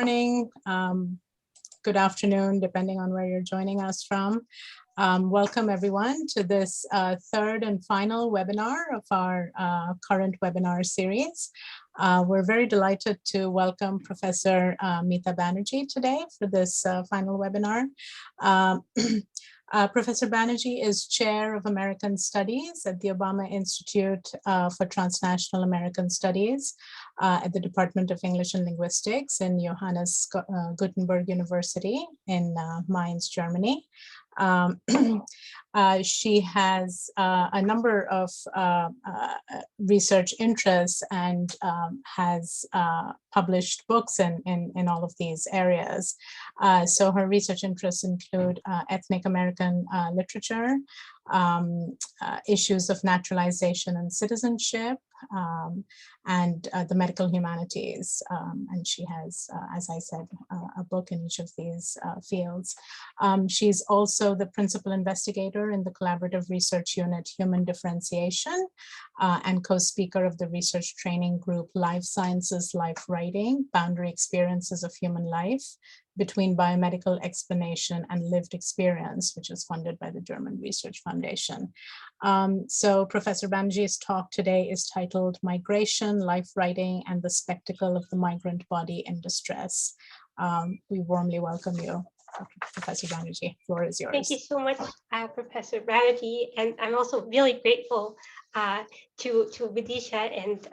Morning, good afternoon, depending on where you're joining us from. Welcome everyone to this third and final webinar of our current webinar series. We're very delighted to welcome Professor Mita Banerjee today for this final webinar. Professor Banerjee is Chair of American Studies at the Obama Institute for Transnational American Studies at the Department of English and Linguistics in Johannes Gutenberg University in Mainz, Germany. She has a number of research interests and has published books in all of these areas. So her research interests include ethnic American literature, issues of naturalization and citizenship, and the medical humanities. And she has, as I said, a book in each of these fields. She's also the principal investigator in the Collaborative Research Unit Human Differentiation and co-speaker of the research training group Life Sciences, Life Writing, Boundary Experiences of Human Life Between Biomedical Explanation and Lived Experience, which is funded by the German Research Foundation. So Professor Banerjee's talk today is titled Migration, Life Writing, and the Spectacle of the Migrant Body in Distress. We warmly welcome you, Professor Banerjee. The floor is yours. Thank you so much, Professor Banerjee, and I'm also really grateful to Vidisha and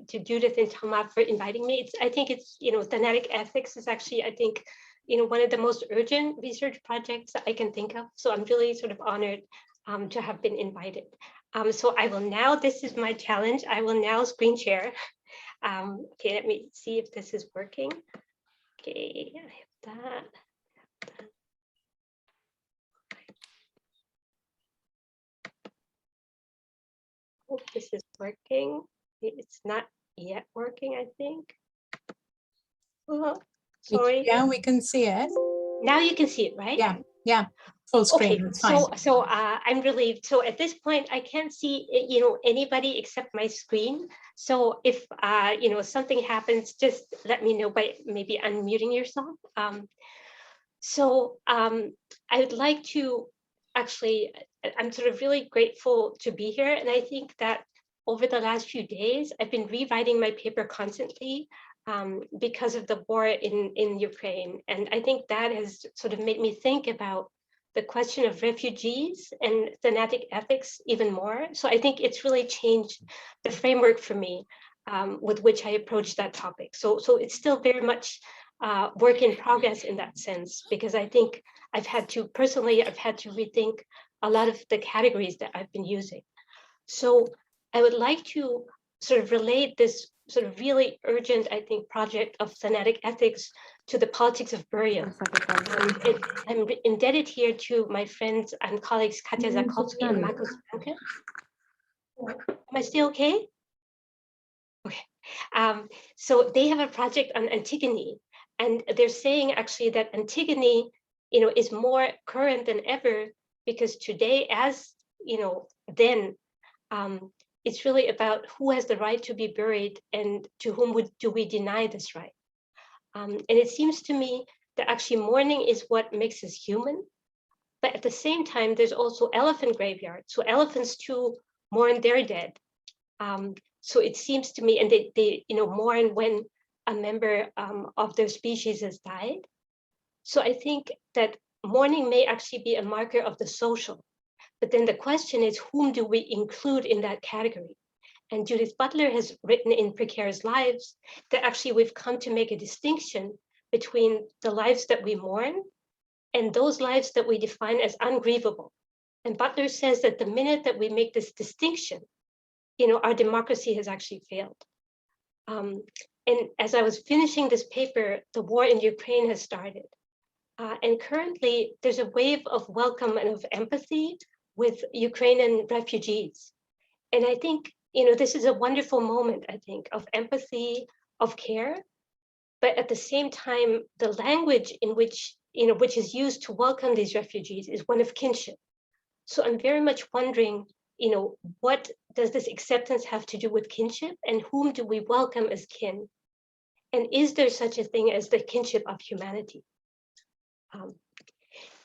to Judith and Thomas for inviting me. I think it's, Thanatic ethics is actually, I think, one of the most urgent research projects that I can think of. So I'm really sort of honored to have been invited. So I will now, this is my challenge, I will now screen share. Okay, let me see if this is working. Okay, I have that. Hope this is working. It's not yet working, I think. Oh, sorry. Yeah, we can see it. Now you can see it, right? Yeah, full screen. Okay, it's fine. So I'm relieved. So at this point, I can't see anybody except my screen. So if something happens, just let me know by maybe unmuting yourself. I would like to actually, I'm sort of really grateful to be here. And I think that over the last few days, I've been rewriting my paper constantly because of the war in Ukraine. And I think that has sort of made me think about the question of refugees and Thanatic ethics even more. So I think it's really changed the framework for me with which I approach that topic. So it's still very much work in progress in that sense, because I think I've had to rethink a lot of the categories that I've been using. So I would like to sort of relate this sort of really urgent, I think, project of Thanatic ethics to the politics of burial. I'm indebted here to my friends and colleagues Katja Zakowski and Markus Franke. Am I still okay? Okay. So they have a project on Antigone, and they're saying actually that Antigone, is more current than ever, because today, as then, it's really about who has the right to be buried and to whom do we deny this right. And it seems to me that actually mourning is what makes us human. But at the same time, there's also elephant graveyards. So elephants too mourn their dead. So it seems to me, and they mourn when a member of their species has died. So I think that mourning may actually be a marker of the social. But then the question is, whom do we include in that category? And Judith Butler has written in Precarious Lives that actually we've come to make a distinction between the lives that we mourn and those lives that we define as ungrievable. And Butler says that the minute that we make this distinction, our democracy has actually failed. And as I was finishing this paper, the war in Ukraine has started. And currently there's a wave of welcome and of empathy with Ukrainian refugees. And I think, this is a wonderful moment, I think, of empathy, of care. But at the same time, the language in which, which is used to welcome these refugees is one of kinship. So I'm very much wondering, what does this acceptance have to do with kinship, and whom do we welcome as kin? And is there such a thing as the kinship of humanity?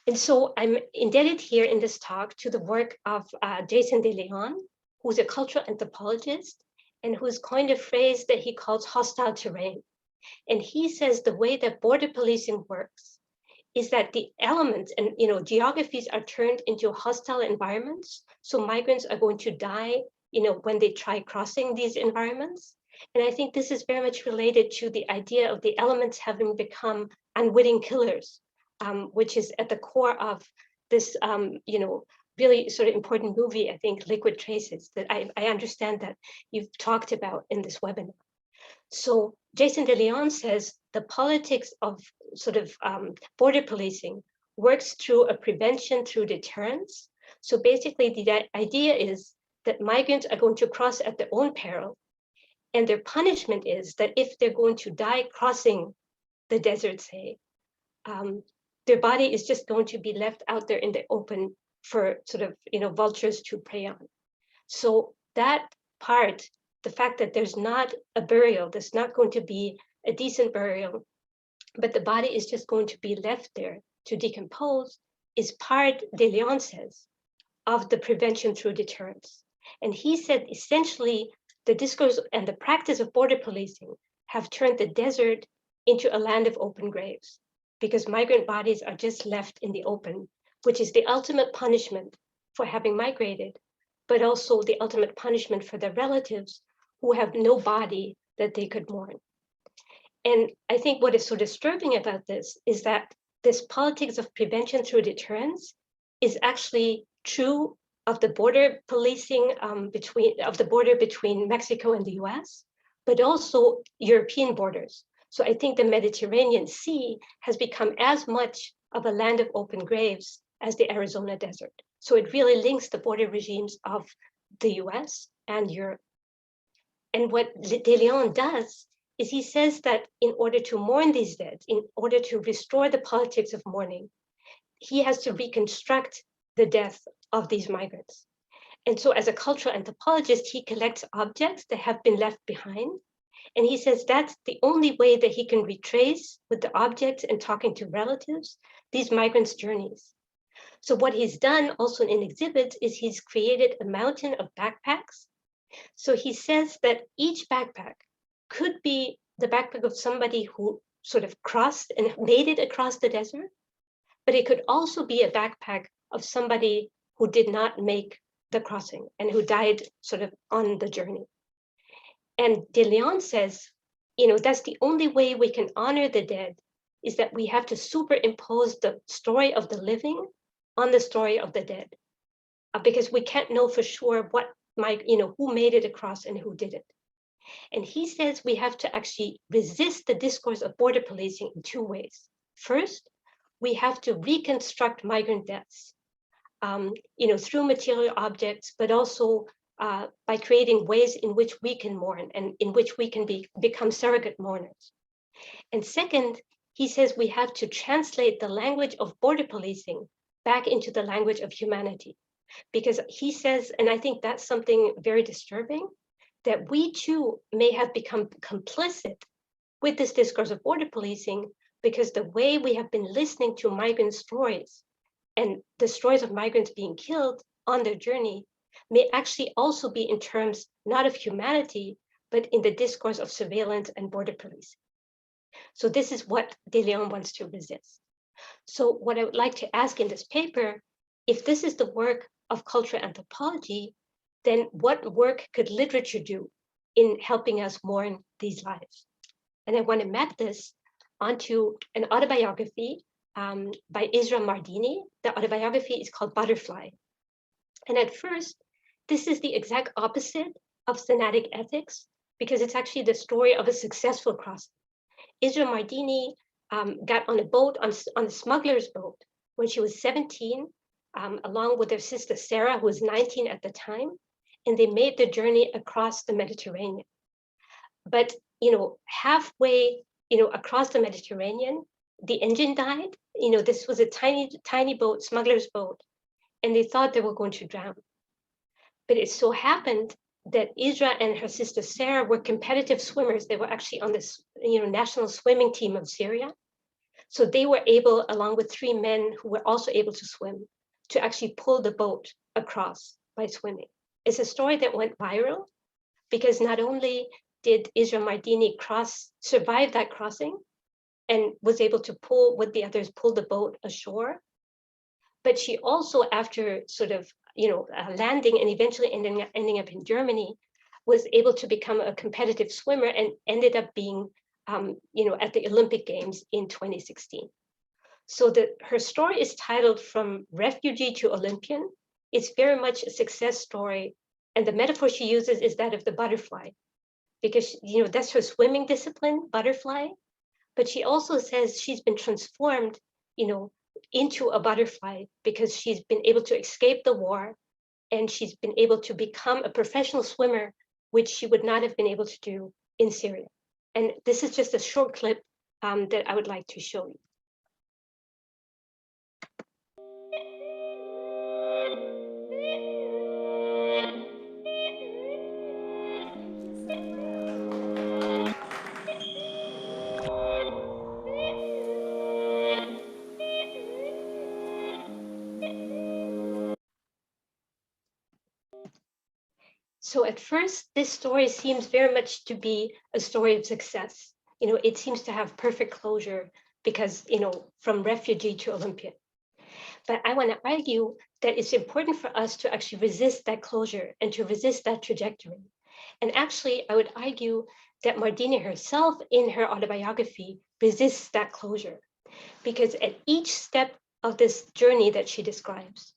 And so I'm indebted here in this talk to the work of Jason De Leon, who's a cultural anthropologist and who's coined a phrase that he calls hostile terrain. And he says the way that border policing works is that the elements and geographies are turned into hostile environments. So migrants are going to die when they try crossing these environments. And I think this is very much related to the idea of the elements having become unwitting killers, which is at the core of this, really sort of important movie, I think, Liquid Traces, that I understand that you've talked about in this webinar. So Jason De Leon says the politics of sort of border policing works through a prevention through deterrence. So basically the idea is that migrants are going to cross at their own peril. And their punishment is that if they're going to die crossing the desert, say, their body is just going to be left out there in the open for sort of, vultures to prey on. So that part, the fact that there's not a burial, there's not going to be a decent burial, but the body is just going to be left there to decompose, is part, De Leon says, of the prevention through deterrence. And he said, essentially, the discourse and the practice of border policing have turned the desert into a land of open graves, because migrant bodies are just left in the open, which is the ultimate punishment for having migrated, but also the ultimate punishment for their relatives who have no body that they could mourn. And I think what is so disturbing about this is that this politics of prevention through deterrence is actually true of the border policing between Mexico and the US, but also European borders. So I think the Mediterranean Sea has become as much of a land of open graves as the Arizona desert. So it really links the border regimes of the US and Europe. And what De Leon does is he says that in order to mourn these dead, in order to restore the politics of mourning, he has to reconstruct the death of these migrants. And so as a cultural anthropologist, he collects objects that have been left behind. And he says that's the only way that he can retrace with the objects and talking to relatives, these migrants' journeys. So what he's done also in exhibits is he's created a mountain of backpacks. So he says that each backpack could be the backpack of somebody who sort of crossed and made it across the desert, but it could also be a backpack of somebody who did not make the crossing and who died sort of on the journey. And De Leon says, that's the only way we can honor the dead, is that we have to superimpose the story of the living on the story of the dead, because we can't know for sure who made it across and who didn't. And he says we have to actually resist the discourse of border policing in two ways. First, we have to reconstruct migrant deaths, through material objects, but also by creating ways in which we can mourn and in which we can become surrogate mourners. And second, he says we have to translate the language of border policing back into the language of humanity. Because he says, and I think that's something very disturbing, that we too may have become complicit with this discourse of border policing, because the way we have been listening to migrant stories and the stories of migrants being killed on their journey may actually also be in terms not of humanity, but in the discourse of surveillance and border policing. So this is what De Leon wants to resist. So what I would like to ask in this paper, if this is the work of cultural anthropology, then what work could literature do in helping us mourn these lives? And I want to map this onto an autobiography by Yusra Mardini. The autobiography is called Butterfly. And at first, this is the exact opposite of Thanatic ethics, because it's actually the story of a successful crossing. Yusra Mardini got on a boat, on a smuggler's boat, when she was 17, along with her sister Sarah, who was 19 at the time, and they made the journey across the Mediterranean. But halfway, across the Mediterranean, the engine died. This was a tiny boat, smuggler's boat, and they thought they were going to drown. But it so happened that Yusra and her sister Sarah were competitive swimmers. They were actually on this, national swimming team of Syria. So they were able, along with 3 men who were also able to swim, to actually pull the boat across by swimming. It's a story that went viral because not only did Yusra Mardini survive that crossing and was able to with the others, pull the boat ashore, but she also, after sort of, landing and eventually ending up in Germany, was able to become a competitive swimmer and ended up being, at the Olympic Games in 2016. So her story is titled From Refugee to Olympian. It's very much a success story. And the metaphor she uses is that of the butterfly, because, that's her swimming discipline, butterfly. But she also says she's been transformed, into a butterfly because she's been able to escape the war and she's been able to become a professional swimmer, which she would not have been able to do in Syria. And this is just a short clip that I would like to show you. So at first, this story seems very much to be a story of success. It seems to have perfect closure because, from refugee to Olympian. But I want to argue that it's important for us to actually resist that closure and to resist that trajectory. And actually, I would argue that Mardini herself in her autobiography resists that closure, because at each step of this journey that she describes,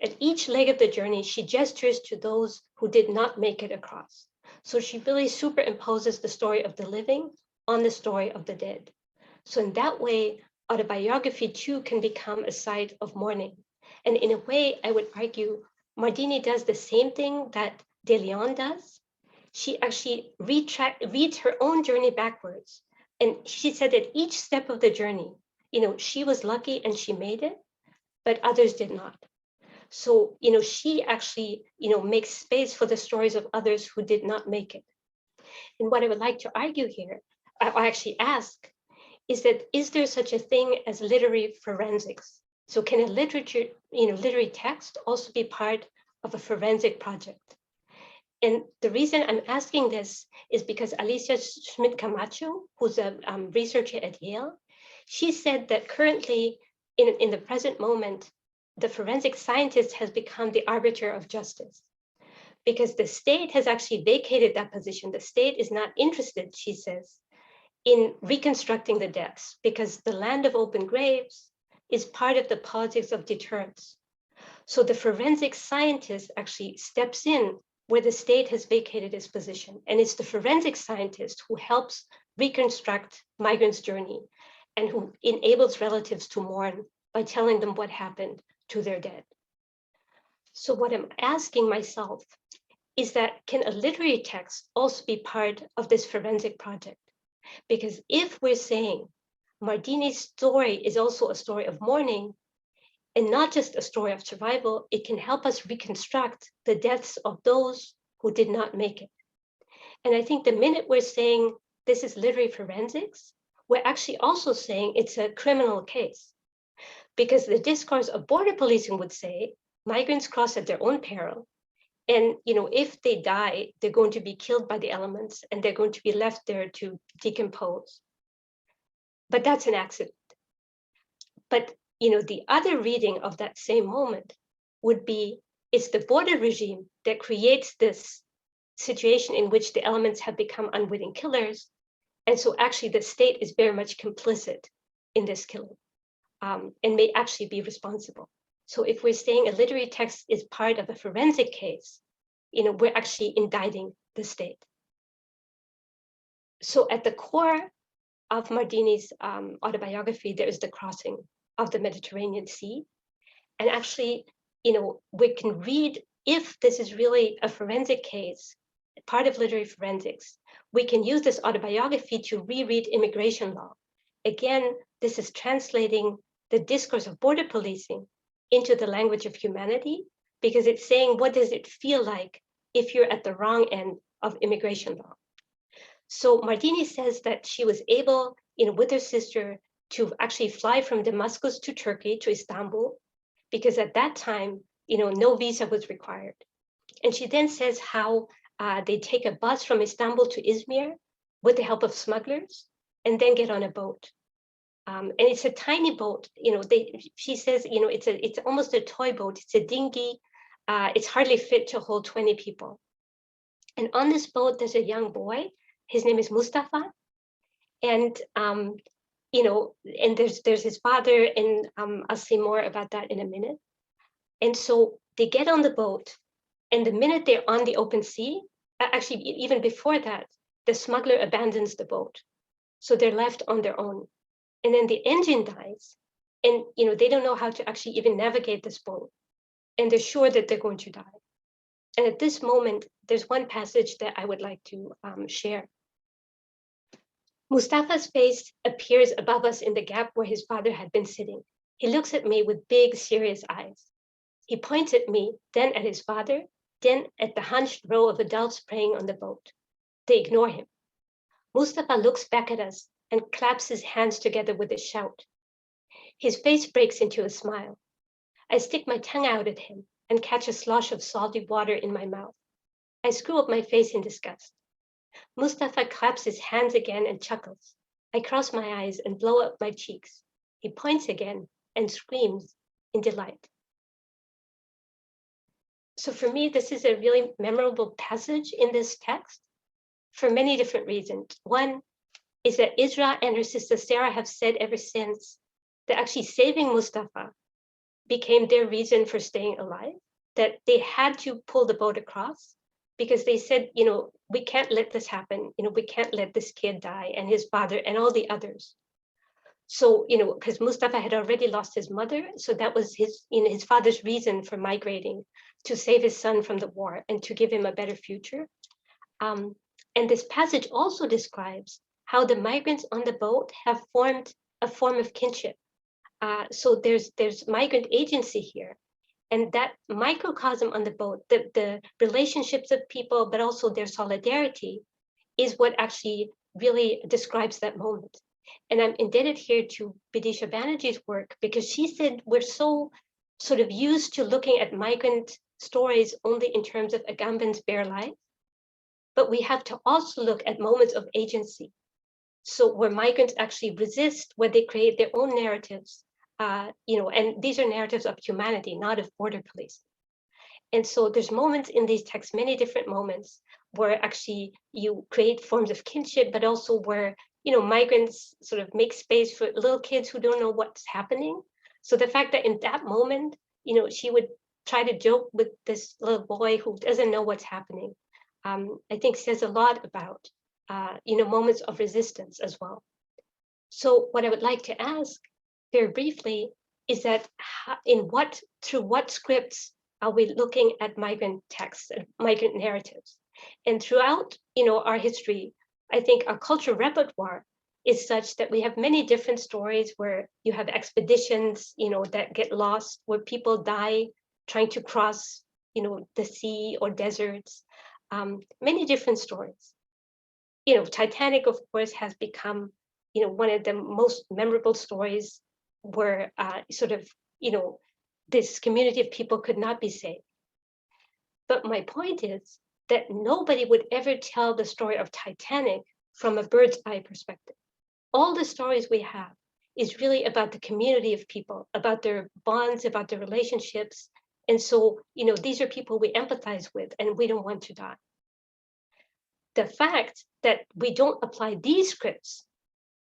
at each leg of the journey, she gestures to those who did not make it across. So she really superimposes the story of the living on the story of the dead. So in that way, autobiography too can become a site of mourning. And in a way, I would argue, Mardini does the same thing that De Leon does. She actually reads her own journey backwards. And she said that each step of the journey, she was lucky and she made it, but others did not. So, she actually, makes space for the stories of others who did not make it. And what I would like to argue here, or actually ask, is that, is there such a thing as literary forensics? So can a literary text also be part of a forensic project? And the reason I'm asking this is because Alicia Schmidt Camacho, who's a researcher at Yale, she said that currently, in the present moment, the forensic scientist has become the arbiter of justice because the state has actually vacated that position. The state is not interested, she says, in reconstructing the deaths because the land of open graves is part of the politics of deterrence. So the forensic scientist actually steps in where the state has vacated its position. And it's the forensic scientist who helps reconstruct migrants' journey and who enables relatives to mourn by telling them what happened to their dead. So what I'm asking myself is that, can a literary text also be part of this forensic project? Because if we're saying Mardini's story is also a story of mourning and not just a story of survival, it can help us reconstruct the deaths of those who did not make it. And I think the minute we're saying this is literary forensics, we're actually also saying it's a criminal case. Because the discourse of border policing would say migrants cross at their own peril. And if they die, they're going to be killed by the elements and they're going to be left there to decompose. But that's an accident. But the other reading of that same moment would be, it's the border regime that creates this situation in which the elements have become unwitting killers. And so actually the state is very much complicit in this killing. And may actually be responsible. So if we're saying a literary text is part of a forensic case, we're actually indicting the state. So at the core of Mardini's autobiography, there is the crossing of the Mediterranean Sea. And actually, we can read, if this is really a forensic case, part of literary forensics, we can use this autobiography to reread immigration law. Again, this is translating the discourse of border policing into the language of humanity, because it's saying, what does it feel like if you're at the wrong end of immigration law. So Mardini says that she was able, with her sister, to actually fly from Damascus to Turkey, to Istanbul, because at that time, no visa was required. And she then says how they take a bus from Istanbul to Izmir with the help of smugglers, and then get on a boat. And it's a tiny boat. She says, it's almost a toy boat. It's a dinghy. It's hardly fit to hold 20 people. And on this boat, there's a young boy. His name is Mustafa. And and there's his father, and I'll say more about that in a minute. And so they get on the boat, and the minute they're on the open sea, actually even before that, the smuggler abandons the boat. So they're left on their own. And then the engine dies, and they don't know how to actually even navigate this boat. And they're sure that they're going to die. And at this moment, there's one passage that I would like to share. Mustafa's face appears above us in the gap where his father had been sitting. He looks at me with big, serious eyes. He points at me, then at his father, then at the hunched row of adults praying on the boat. They ignore him. Mustafa looks back at us and claps his hands together with a shout. His face breaks into a smile. I stick my tongue out at him and catch a slosh of salty water in my mouth. I screw up my face in disgust. Mustafa claps his hands again and chuckles. I cross my eyes and blow up my cheeks. He points again and screams in delight. So for me, this is a really memorable passage in this text for many different reasons. One is that Isra and her sister Sarah have said ever since that actually saving Mustafa became their reason for staying alive, that they had to pull the boat across because they said, we can't let this happen. We can't let this kid die, and his father and all the others. So, because Mustafa had already lost his mother. So that was his father's reason for migrating, to save his son from the war and to give him a better future. And this passage also describes how the migrants on the boat have formed a form of kinship. So there's migrant agency here. And that microcosm on the boat, the relationships of people, but also their solidarity, is what actually really describes that moment. And I'm indebted here to Bidisha Banerjee's work, because she said we're so sort of used to looking at migrant stories only in terms of Agamben's bare life, but we have to also look at moments of agency. So where migrants actually resist, where they create their own narratives, and these are narratives of humanity, not of border police. And so there's moments in these texts, many different moments, where actually you create forms of kinship, but also where, migrants sort of make space for little kids who don't know what's happening. So the fact that in that moment, she would try to joke with this little boy who doesn't know what's happening, I think says a lot about, moments of resistance as well. So what I would like to ask very briefly is that through what scripts are we looking at migrant texts, migrant narratives? And throughout, our history, I think our cultural repertoire is such that we have many different stories where you have expeditions, that get lost, where people die trying to cross, the sea or deserts, many different stories. Titanic, of course, has become, one of the most memorable stories where this community of people could not be saved. But my point is that nobody would ever tell the story of Titanic from a bird's eye perspective. All the stories we have is really about the community of people, about their bonds, about their relationships. And so, these are people we empathize with and we don't want to die. The fact that we don't apply these scripts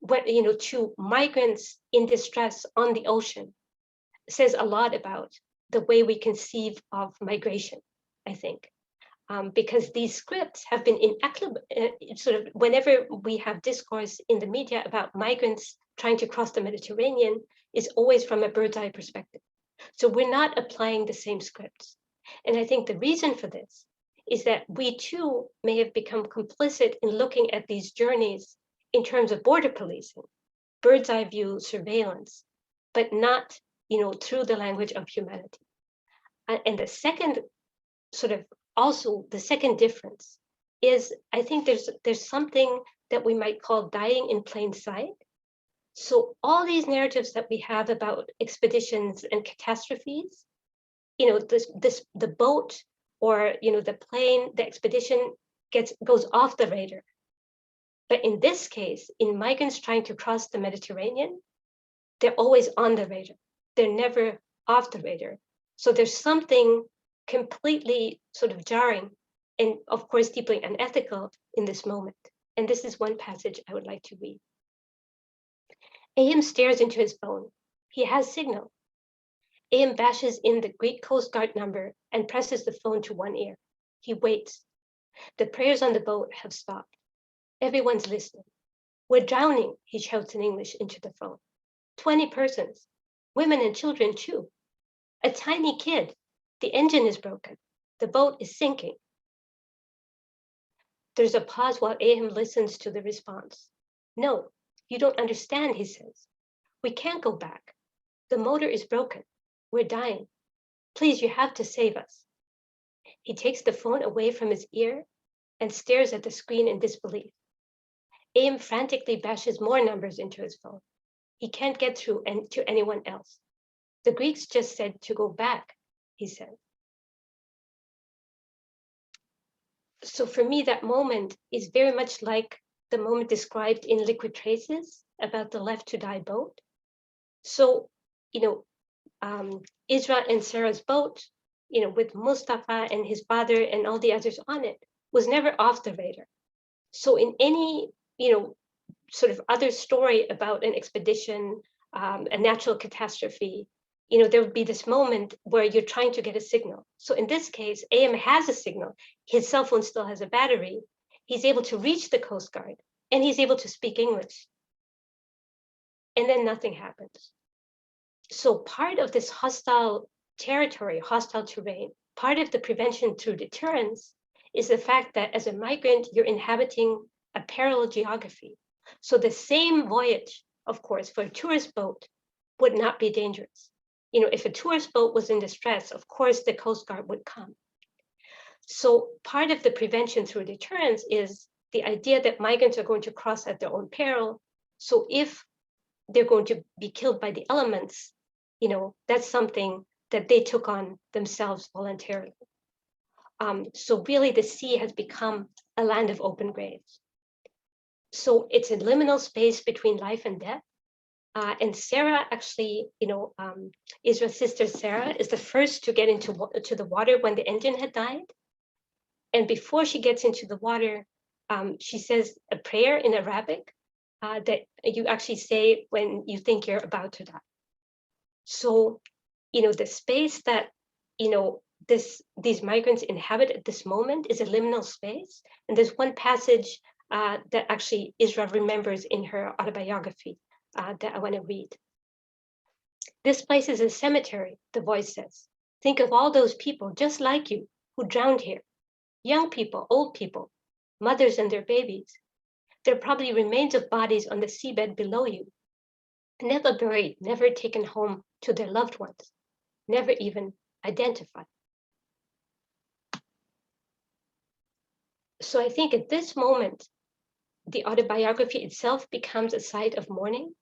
to migrants in distress on the ocean says a lot about the way we conceive of migration, I think. Because these scripts have been whenever we have discourse in the media about migrants trying to cross the Mediterranean, is always from a bird's eye perspective. So we're not applying the same scripts. And I think the reason for this is that we too may have become complicit in looking at these journeys in terms of border policing, bird's eye view surveillance, but not, through the language of humanity. And the second sort of also the second difference is, I think there's something that we might call dying in plain sight. So all these narratives that we have about expeditions and catastrophes, the boat or the plane, the expedition goes off the radar. But in this case, in migrants trying to cross the Mediterranean, they're always on the radar. They're never off the radar. So there's something completely sort of jarring and of course deeply unethical in this moment. And this is one passage I would like to read. AM stares into his phone. He has signal. AM bashes in the Greek Coast Guard number and presses the phone to one ear. He waits. The prayers on the boat have stopped. Everyone's listening. We're drowning, he shouts in English into the phone. 20 persons, women and children too. A tiny kid. The engine is broken. The boat is sinking. There's a pause while AM listens to the response. No, you don't understand, he says. We can't go back. The motor is broken. We're dying. Please, you have to save us. He takes the phone away from his ear and stares at the screen in disbelief. AM frantically bashes more numbers into his phone. He can't get through to anyone else. The Greeks just said to go back, he said. So for me, that moment is very much like the moment described in Liquid Traces about the Left to Die boat. So, Isra and Sarah's boat, with Mustafa and his father and all the others on it, was never off the radar. So in any, sort of other story about an expedition, a natural catastrophe, there would be this moment where you're trying to get a signal. So in this case, AM has a signal. His cell phone still has a battery. He's able to reach the Coast Guard and he's able to speak English. And then nothing happens. So part of this hostile territory, hostile terrain, part of the prevention through deterrence is the fact that as a migrant, you're inhabiting a parallel geography. So the same voyage, of course, for a tourist boat would not be dangerous. If a tourist boat was in distress, of course, the Coast Guard would come. So part of the prevention through deterrence is the idea that migrants are going to cross at their own peril. So if they're going to be killed by the elements, that's something that they took on themselves voluntarily. So really the sea has become a land of open graves. So it's a liminal space between life and death. And Sarah actually, Isra's sister Sarah is the first to get into the water when the engine had died. And before she gets into the water, she says a prayer in Arabic that you actually say when you think you're about to die. So, the space that, these migrants inhabit at this moment is a liminal space. And there's one passage that actually Isra remembers in her autobiography that I want to read. This place is a cemetery, the voice says. Think of all those people just like you who drowned here. Young people, old people, mothers and their babies. There are probably remains of bodies on the seabed below you. Never buried, never taken home to their loved ones, never even identified. So I think at this moment, the autobiography itself becomes a site of mourning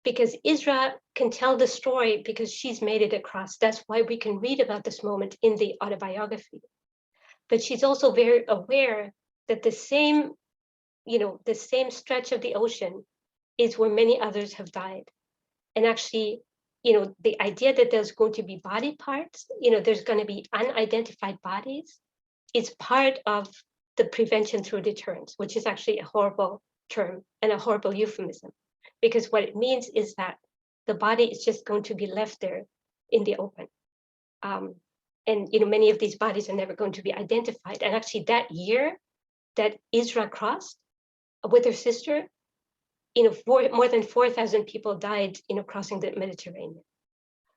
because Isra can tell the story because she's made it across. That's why we can read about this moment in the autobiography. But she's also very aware that the same stretch of the ocean is where many others have died. And actually, the idea that there's going to be body parts, there's going to be unidentified bodies, is part of the prevention through deterrence, which is actually a horrible term and a horrible euphemism, because what it means is that the body is just going to be left there in the open. And many of these bodies are never going to be identified. And actually that year that Isra crossed with her sister, more than 4,000 people died, crossing the Mediterranean.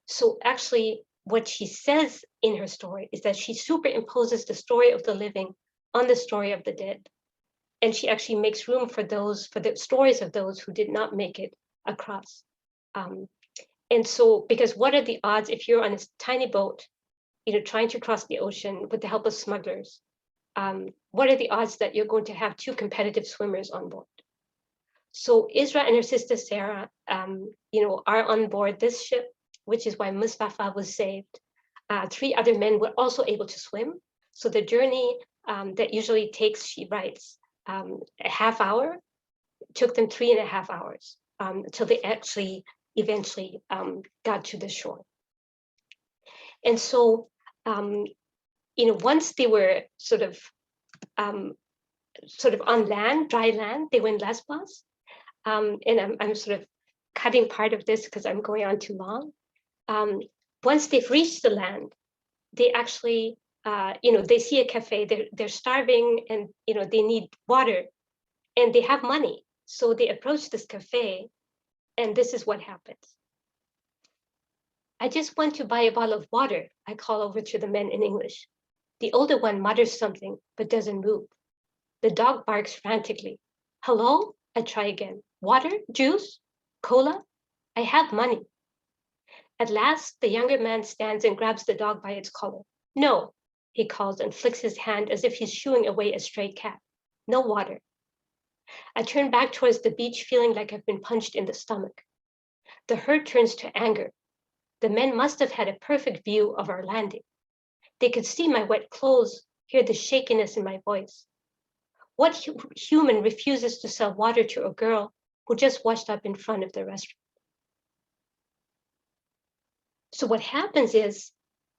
So actually what she says in her story is that she superimposes the story of the living on the story of the dead. And she actually makes room for the stories of those who did not make it across. And so, because what are the odds if you're on a tiny boat trying to cross the ocean with the help of smugglers, what are the odds that you're going to have two competitive swimmers on board? So Isra and her sister Sarah, are on board this ship, which is why Mustafa was saved. 3 other men were also able to swim. So the journey that usually takes, she writes, a half hour, took them 3.5 hours until they eventually got to the shore. And so, once they were sort of on land, dry land, they were in Lesbos. And I'm sort of cutting part of this because I'm going on too long. Once they've reached the land, they actually, they see a cafe, they're starving and, they need water and they have money. So they approach this cafe and this is what happens. I just want to buy a bottle of water, I call over to the men in English. The older one mutters something, but doesn't move. The dog barks frantically. Hello? I try again. Water? Juice? Cola? I have money. At last, the younger man stands and grabs the dog by its collar. No, he calls and flicks his hand as if he's shooing away a stray cat. No water. I turn back towards the beach, feeling like I've been punched in the stomach. The hurt turns to anger. The men must have had a perfect view of our landing. They could see my wet clothes, hear the shakiness in my voice. What human refuses to sell water to a girl who just washed up in front of the restaurant? So what happens is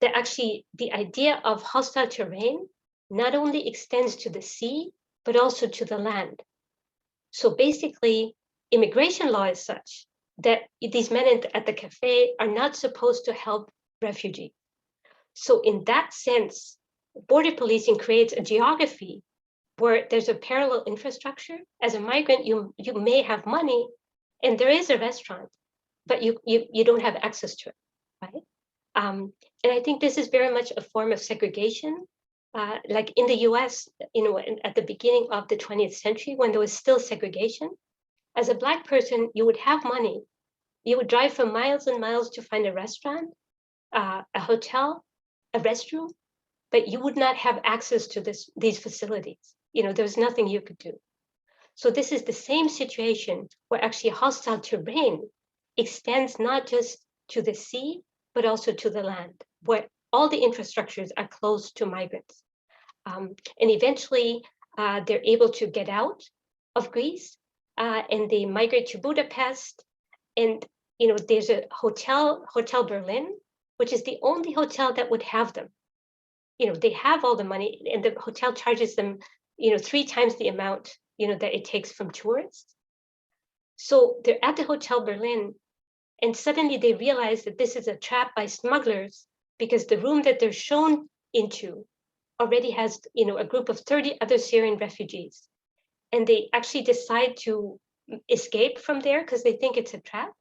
that actually the idea of hostile terrain not only extends to the sea, but also to the land. So basically, immigration law is such that these men at the cafe are not supposed to help refugees. So in that sense, border policing creates a geography where there's a parallel infrastructure. As a migrant, you may have money and there is a restaurant, but you don't have access to it, right? And I think this is very much a form of segregation. Like in the US, at the beginning of the 20th century, when there was still segregation, as a Black person, you would have money. You would drive for miles and miles to find a restaurant, a hotel, a restroom, but you would not have access to these facilities. There's nothing you could do. So this is the same situation where actually hostile terrain extends not just to the sea, but also to the land, where all the infrastructures are closed to migrants. And eventually they're able to get out of Greece and they migrate to Budapest. And there's a Hotel Berlin, which is the only hotel that would have them. They have all the money and the hotel charges them 3 times the amount that it takes from tourists. So they're at the Hotel Berlin and suddenly they realize that this is a trap by smugglers because the room that they're shown into already has a group of 30 other Syrian refugees. And they actually decide to escape from there because they think it's a trap.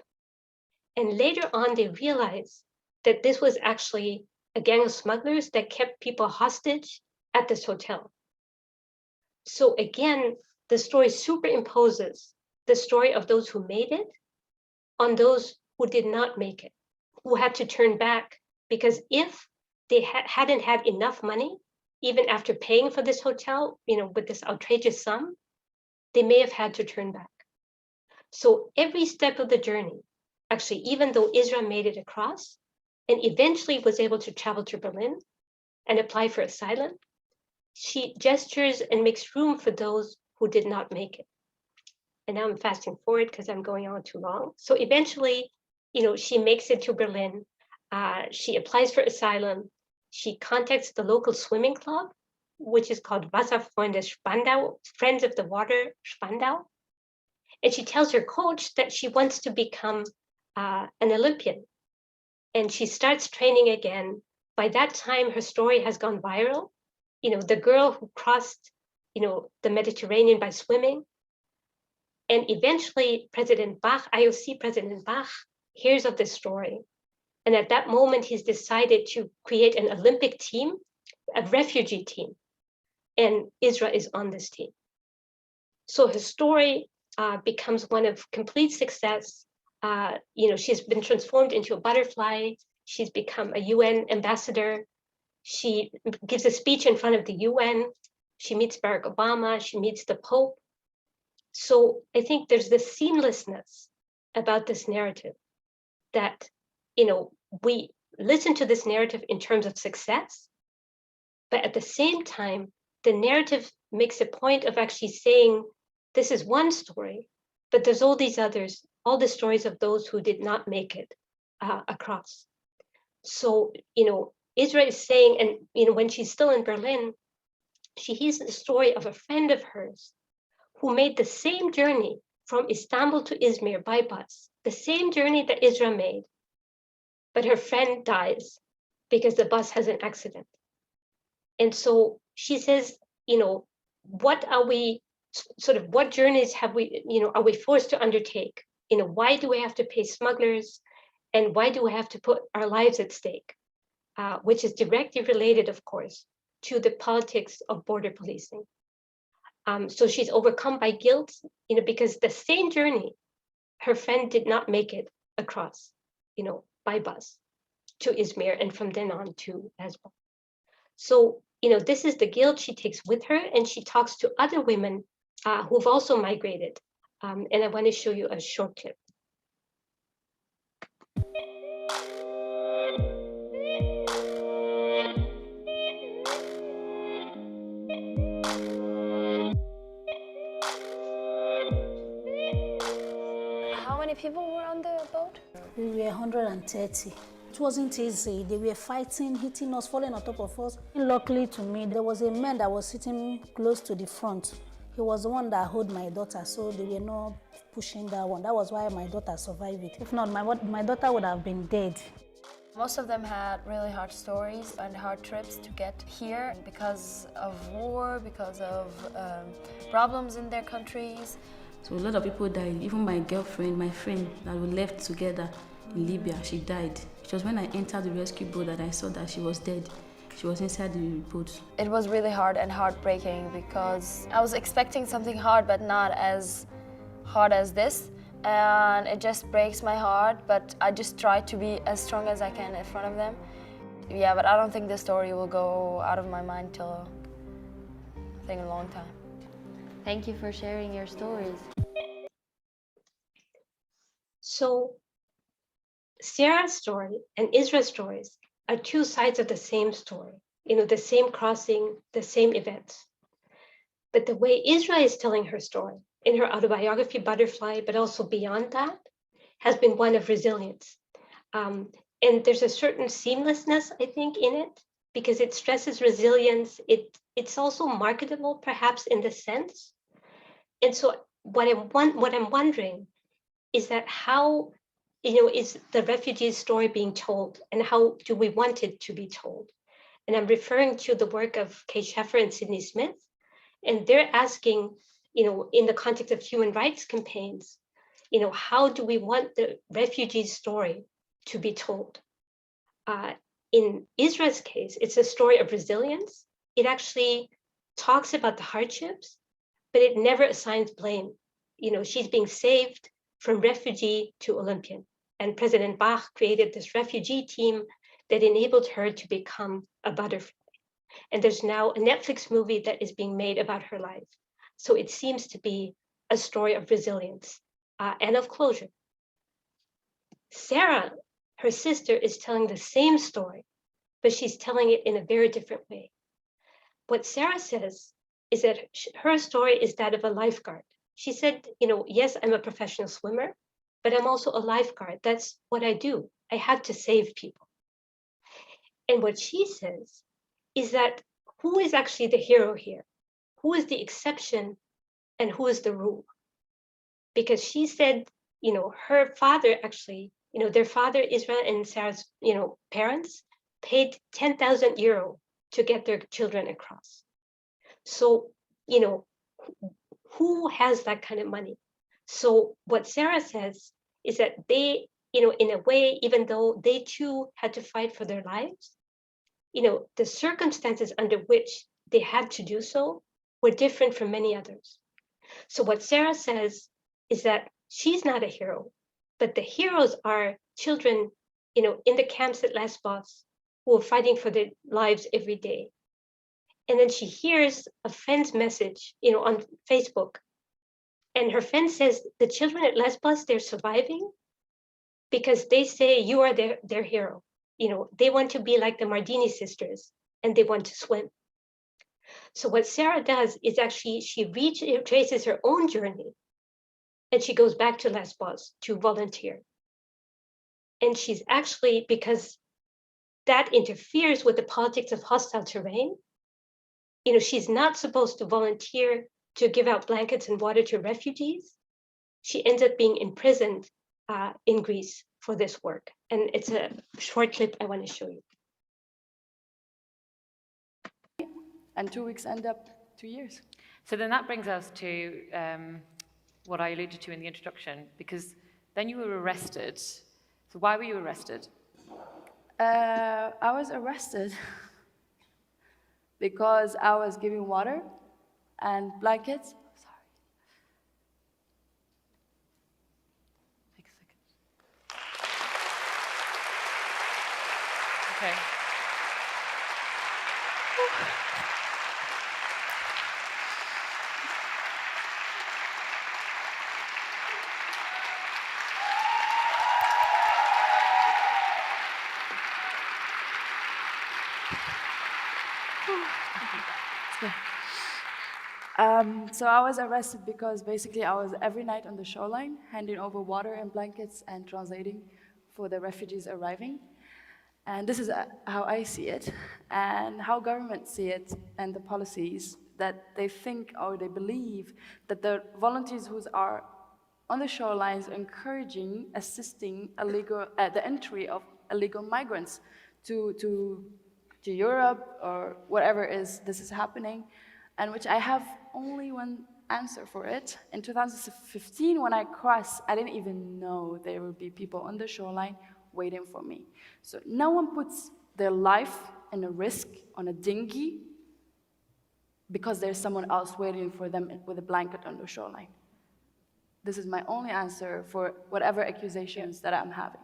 And later on, they realize that this was actually a gang of smugglers that kept people hostage at this hotel. So again, the story superimposes the story of those who made it on those who did not make it, who had to turn back, because if they hadn't had enough money, even after paying for this hotel, with this outrageous sum, they may have had to turn back. So every step of the journey, actually, even though Isra made it across and eventually was able to travel to Berlin and apply for asylum, she gestures and makes room for those who did not make it. And now I'm fasting forward because I'm going on too long. So eventually, she makes it to Berlin. She applies for asylum. She contacts the local swimming club, which is called Wasserfreunde Spandau, Friends of the Water Spandau. And she tells her coach that she wants to become an Olympian. And she starts training again. By that time, her story has gone viral. The girl who crossed, the Mediterranean by swimming. And eventually, IOC President Bach hears of this story. And at that moment, he's decided to create an Olympic team, a refugee team. And Isra is on this team. So her story becomes one of complete success. She's been transformed into a butterfly. She's become a UN ambassador. She gives a speech in front of the UN. She meets Barack Obama. She meets the Pope. So I think there's this seamlessness about this narrative that, we listen to this narrative in terms of success, but at the same time, the narrative makes a point of actually saying, this is one story, but there's all these others, all the stories of those who did not make it across. So, Yusra is saying, and, when she's still in Berlin, she hears the story of a friend of hers who made the same journey from Istanbul to Izmir by bus, the same journey that Yusra made, but her friend dies because the bus has an accident. And so she says, what are we, what journeys have we, are we forced to undertake? Why do we have to pay smugglers? And why do we have to put our lives at stake? Which is directly related, of course, to the politics of border policing. So she's overcome by guilt, because the same journey, her friend did not make it across, by bus to Izmir and from then on to Lesbos. So, this is the guilt she takes with her, and she talks to other women who've also migrated. And I want to show you a short clip. How many people were on the boat? We were 130. It wasn't easy. They were fighting, hitting us, falling on top of us. Luckily to me, there was a man that was sitting close to the front. He was the one that held my daughter, so they were not pushing that one. That was why my daughter survived it. If not, my daughter would have been dead. Most of them had really hard stories and hard trips to get here because of war, because of problems in their countries. So a lot of people died. Even my girlfriend, my friend that we left together in Libya, she died. It was when I entered the rescue boat that I saw that she was dead. She was inside the boat. It was really hard and heartbreaking because I was expecting something hard, but not as hard as this. And it just breaks my heart, but I just try to be as strong as I can in front of them. Yeah, but I don't think this story will go out of my mind till, I think, a long time. Thank you for sharing your stories. So Sarah's story and Yusra's stories are two sides of the same story, the same crossing, the same events. But the way Yusra is telling her story in her autobiography, Butterfly, but also beyond that, has been one of resilience. And there's a certain seamlessness, I think, in it, because it stresses resilience. It's also marketable, perhaps, in this sense. And so what I'm wondering is that how, is the refugee story being told, and how do we want it to be told? And I'm referring to the work of Kay Sheffer and Sydney Smith, and they're asking, in the context of human rights campaigns, how do we want the refugee story to be told? In Yusra's case, it's a story of resilience. It actually talks about the hardships, but it never assigns blame. She's being saved from refugee to Olympian. And President Bach created this refugee team that enabled her to become a butterfly. And there's now a Netflix movie that is being made about her life. So it seems to be a story of resilience and of closure. Sarah, her sister, is telling the same story, but she's telling it in a very different way. What Sarah says is that her story is that of a lifeguard. She said, yes, I'm a professional swimmer, but I'm also a lifeguard. That's what I do. I have to save people. And what she says is that who is actually the hero here? Who is the exception and who is the rule? Because she said, her father actually, their father, Yusra and Sarah's, parents paid 10,000 euro to get their children across. So, who has that kind of money? So what Sarah says is that they, in a way, even though they too had to fight for their lives, the circumstances under which they had to do so were different from many others. So what Sarah says is that she's not a hero, but the heroes are children, in the camps at Lesbos, who are fighting for their lives every day. And then she hears a friend's message, on Facebook. And her friend says, the children at Lesbos, they're surviving because they say you are their hero. They want to be like the Mardini sisters and they want to swim. So what Sarah does is actually she traces her own journey and she goes back to Lesbos to volunteer. And she's actually, because that interferes with the politics of hostile terrain, she's not supposed to volunteer to give out blankets and water to refugees. She ends up being imprisoned in Greece for this work. And it's a short clip I want to show you. And 2 weeks end up 2 years. So then that brings us to what I alluded to in the introduction, because then you were arrested. So why were you arrested? I was arrested because I was giving water and blankets. Sorry. Take a second. Okay. So I was arrested because basically I was every night on the shoreline handing over water and blankets and translating for the refugees arriving. And this is how I see it and how governments see it and the policies that they think or they believe that the volunteers who are on the shorelines encouraging, assisting the entry of illegal migrants to Europe or whatever this is happening, and which I have only one answer for it. In 2015, when I crossed, I didn't even know there would be people on the shoreline waiting for me. So no one puts their life in a risk on a dinghy because there's someone else waiting for them with a blanket on the shoreline. This is my only answer for whatever accusations that I'm having.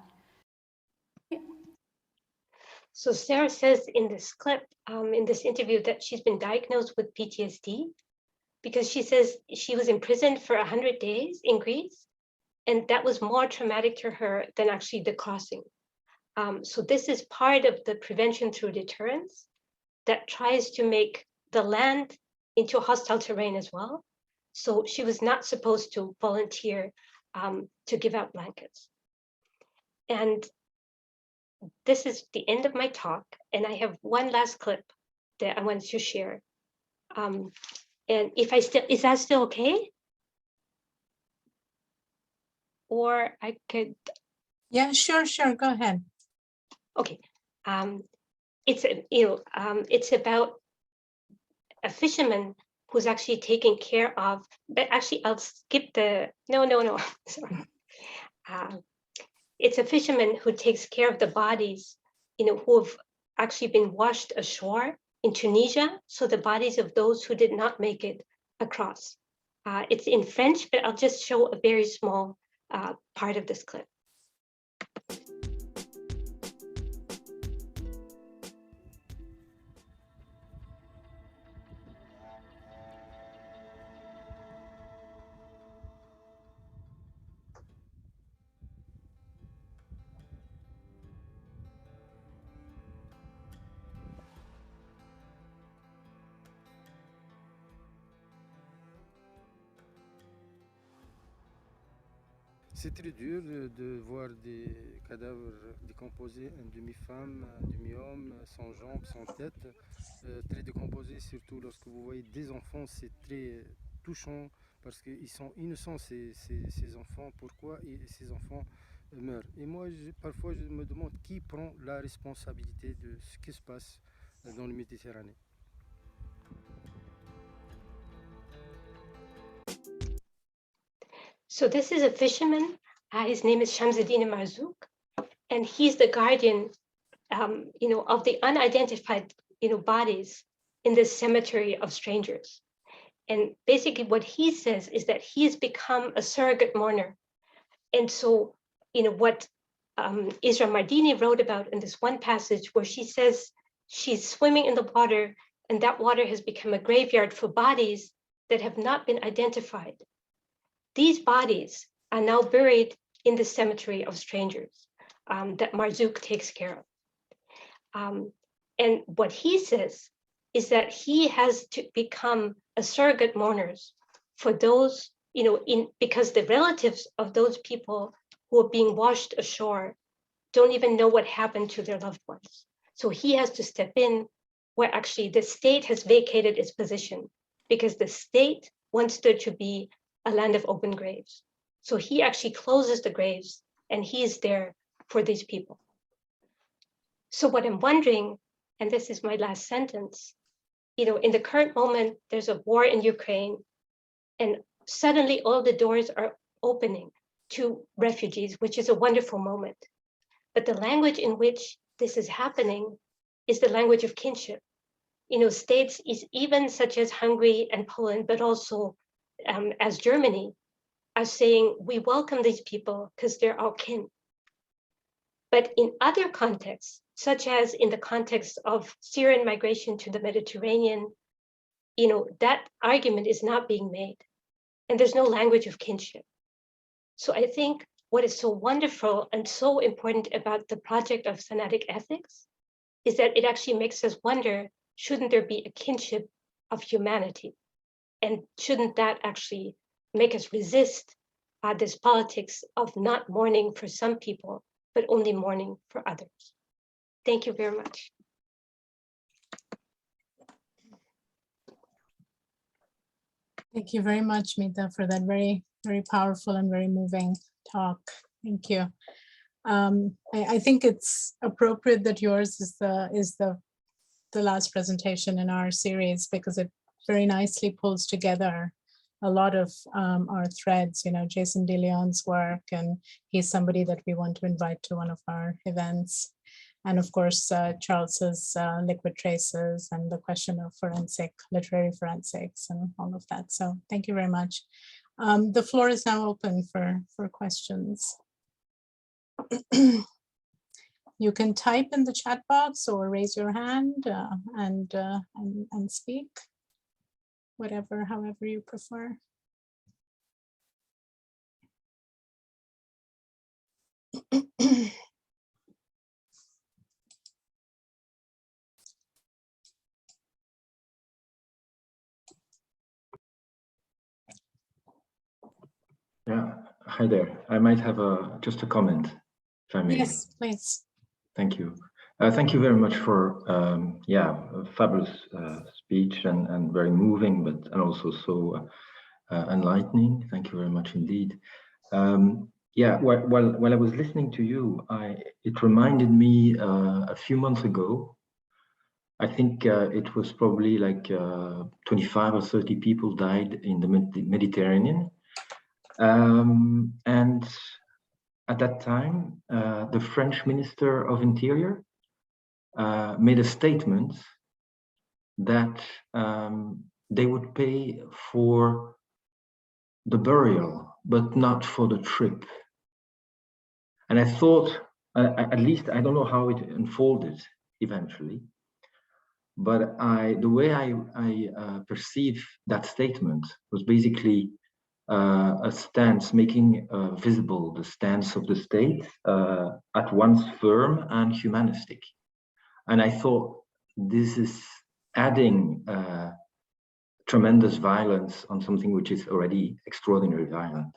So Sarah says in this clip, in this interview, that she's been diagnosed with PTSD because she says she was imprisoned for 100 days in Greece, and that was more traumatic to her than actually the crossing. So this is part of the prevention through deterrence that tries to make the land into hostile terrain as well. So she was not supposed to volunteer to give out blankets. And this is the end of my talk, and I have one last clip that I wanted to share. And if is that still okay? Or I could. Yeah, sure, go ahead. Okay. It's about a fisherman who's actually taking care of, but actually I'll skip the, no, sorry. It's a fisherman who takes care of the bodies, who have actually been washed ashore in Tunisia. So the bodies of those who did not make it across. It's in French, but I'll just show a very small part of this clip. C'est très dur de voir des cadavres décomposés, un demi-femme, un demi-homme, sans jambes, sans tête, très décomposés, surtout lorsque vous voyez des enfants, c'est très touchant parce qu'ils sont innocents ces enfants. Pourquoi ces enfants meurent? Et moi, parfois, je me demande qui prend la responsabilité de ce qui se passe dans le Méditerranée. So this is a fisherman. His name is Shamsuddin Marzouk, and he's the guardian, of the unidentified, bodies in this cemetery of strangers. And basically, what he says is that he has become a surrogate mourner. And so, what Yusra Mardini wrote about in this one passage where she says she's swimming in the water and that water has become a graveyard for bodies that have not been identified. These bodies are now buried in the cemetery of strangers that Marzouk takes care of. And what he says is that he has to become a surrogate mourners for those, because the relatives of those people who are being washed ashore don't even know what happened to their loved ones. So he has to step in where actually the state has vacated its position because the state wants there to be a land of open graves. So he actually closes the graves and he is there for these people. So what I'm wondering, and this is my last sentence, in the current moment, there's a war in Ukraine and suddenly all the doors are opening to refugees, which is a wonderful moment. But the language in which this is happening is the language of kinship. States is even such as Hungary and Poland, but also as Germany, are saying, we welcome these people because they're our kin. But in other contexts, such as in the context of Syrian migration to the Mediterranean, that argument is not being made. And there's no language of kinship. So I think what is so wonderful and so important about the project of Thanatic ethics is that it actually makes us wonder, shouldn't there be a kinship of humanity? And shouldn't that actually make us resist this politics of not mourning for some people, but only mourning for others? Thank you very much. Thank you very much, Mita, for that very, very powerful and very moving talk. Thank you. I think it's appropriate that yours is the last presentation in our series because it very nicely pulls together a lot of our threads, Jason DeLeon's work, and he's somebody that we want to invite to one of our events. And of course, Charles's liquid traces and the question of literary forensics and all of that. So thank you very much. The floor is now open for questions. You can type in the chat box or raise your hand and speak, however you prefer. Yeah, hi there. I might have just a comment, if I may. Yes, please. Thank you. Thank you very much for a fabulous speech and very moving, and also so enlightening. Thank you very much indeed. While I was listening to you, it reminded me a few months ago. I think it was probably like 25 or 30 people died in the Mediterranean. And at that time, the French Minister of Interior made a statement that they would pay for the burial, but not for the trip. And I thought, at least, I don't know how it unfolded eventually, but the way I perceive that statement was basically a stance, making visible the stance of the state at once firm and humanistic. And I thought this is adding tremendous violence on something which is already extraordinarily violent.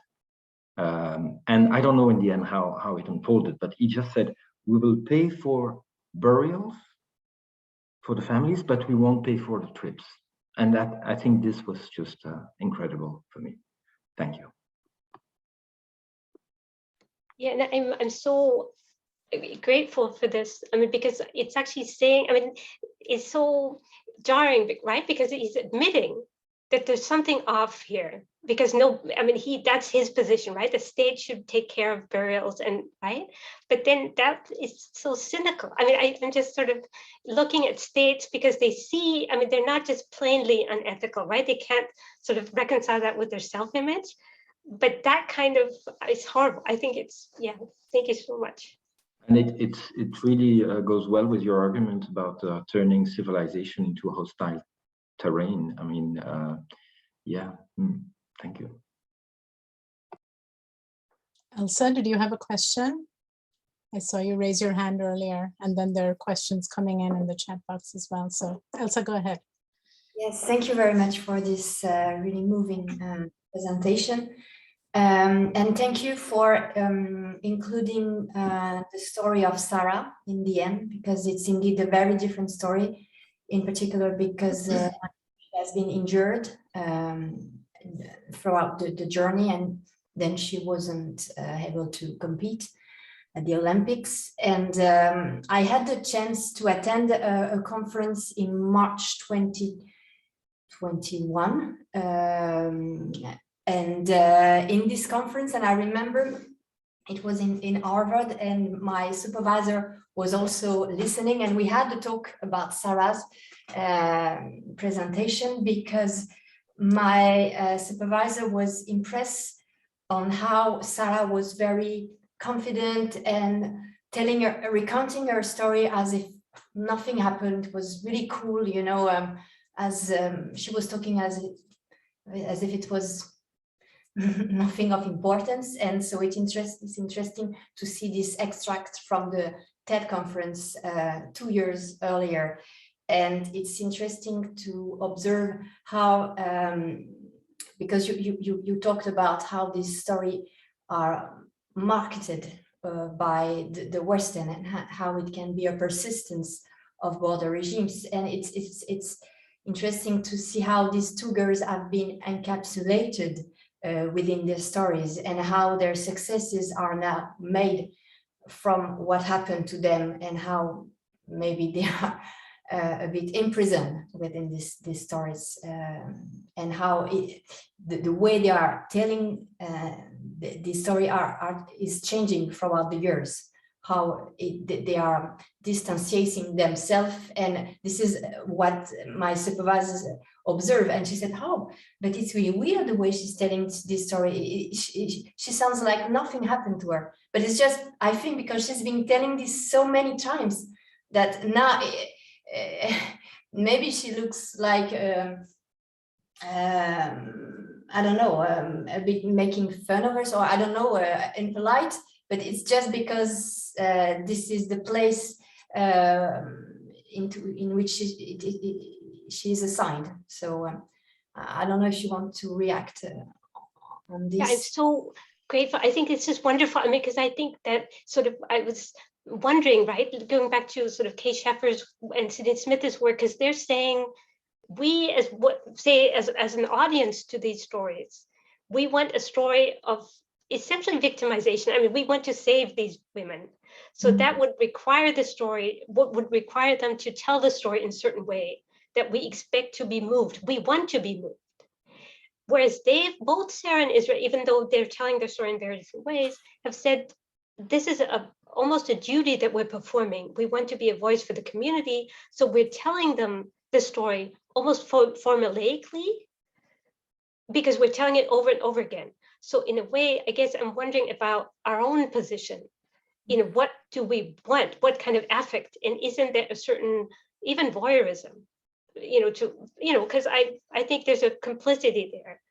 And I don't know in the end how it unfolded, but he just said, we will pay for burials for the families, but we won't pay for the trips. And I think this was just incredible for me. Thank you. Yeah, and I'm so grateful for this. Because it's actually saying, it's so jarring, right? Because he's admitting that there's something off here. Because that's his position, right? The state should take care of burials, and right. But then that is so cynical. I'm just sort of looking at states because they see. They're not just plainly unethical, right? They can't sort of reconcile that with their self-image. But that kind of is horrible. I think it's, yeah. Thank you so much. And it really goes well with your argument about turning civilization into a hostile terrain. I mean, yeah, thank you. Elsa, did you have a question? I saw you raise your hand earlier, and then there are questions coming in the chat box as well. So Elsa, go ahead. Yes, thank you very much for this really moving presentation. And thank you for including the story of Sarah in the end, because it's indeed a very different story, in particular because she has been injured throughout the journey, and then she wasn't able to compete at the Olympics. And I had the chance to attend a conference in March 2021. And in this conference, and I remember it was in Harvard, and my supervisor was also listening, and we had to talk about Sarah's presentation, because my supervisor was impressed on how Sarah was very confident and recounting her story as if nothing happened. It was really cool, you know, as she was talking as if it was nothing of importance. And so it's interesting to see this extract from the TED conference 2 years earlier. And it's interesting to observe how, because you talked about how this story are marketed by the Western, and how it can be a persistence of border regimes. And it's interesting to see how these two girls have been encapsulated within their stories, and how their successes are now made from what happened to them, and how maybe they are a bit imprisoned within these stories, and how the way they are telling the story is changing throughout the years, how they are distancing themselves. And this is what my supervisors observed, and she said, oh, but it's really weird the way she's telling this story. She sounds like nothing happened to her, but it's just, I think, because she's been telling this so many times that now maybe she looks like I don't know, a bit making fun of her, or I don't know, impolite, but it's just because this is the place in which she is assigned. So I don't know if you want to react on this. Yeah, I'm so grateful. I think it's just wonderful. I mean, because I think that sort of, I was wondering, right, going back to sort of Kay Sheffer's and Sidney Smith's work, because they're saying, we as an audience to these stories, we want a story of essentially victimization. I mean, we want to save these women. So that would require the story, would require them to tell the story in a certain way that we expect to be moved. We want to be moved. Whereas both Sarah and Israel, even though they're telling their story in very different ways, have said, this is almost a duty that we're performing. We want to be a voice for the community. So we're telling them the story almost formulaically, because we're telling it over and over again. So in a way, I guess I'm wondering about our own position. You know, what do we want? What kind of affect? And isn't there a certain, even voyeurism, because I think there's a complicity there,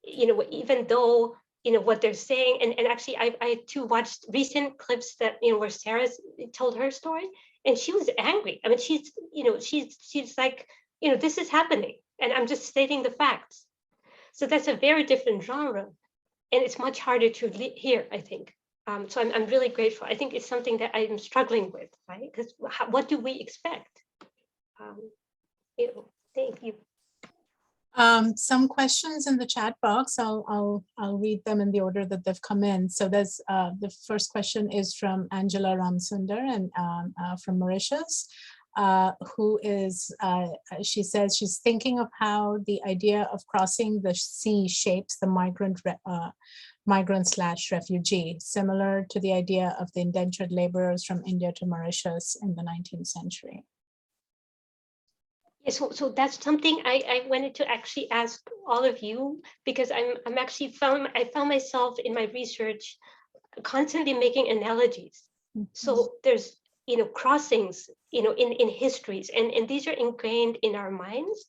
even though, what they're saying, and actually I too watched recent clips that, where Sarah told her story, and she was angry. I mean, she's like, this is happening, and I'm just stating the facts. So that's a very different genre, and it's much harder to hear, I think. So I'm really grateful. I think it's something that I'm struggling with, right? Because what do we expect? Thank you. Some questions in the chat box. I'll read them in the order that they've come in. So there's the first question is from Angela Ramsunder and from Mauritius, who is, she says she's thinking of how the idea of crossing the sea shapes the migrant/refugee, similar to the idea of the indentured laborers from India to Mauritius in the 19th century. Yeah, so that's something I wanted to actually ask all of you, because I found myself in my research constantly making analogies So there's, crossings, in histories, and these are ingrained in our minds.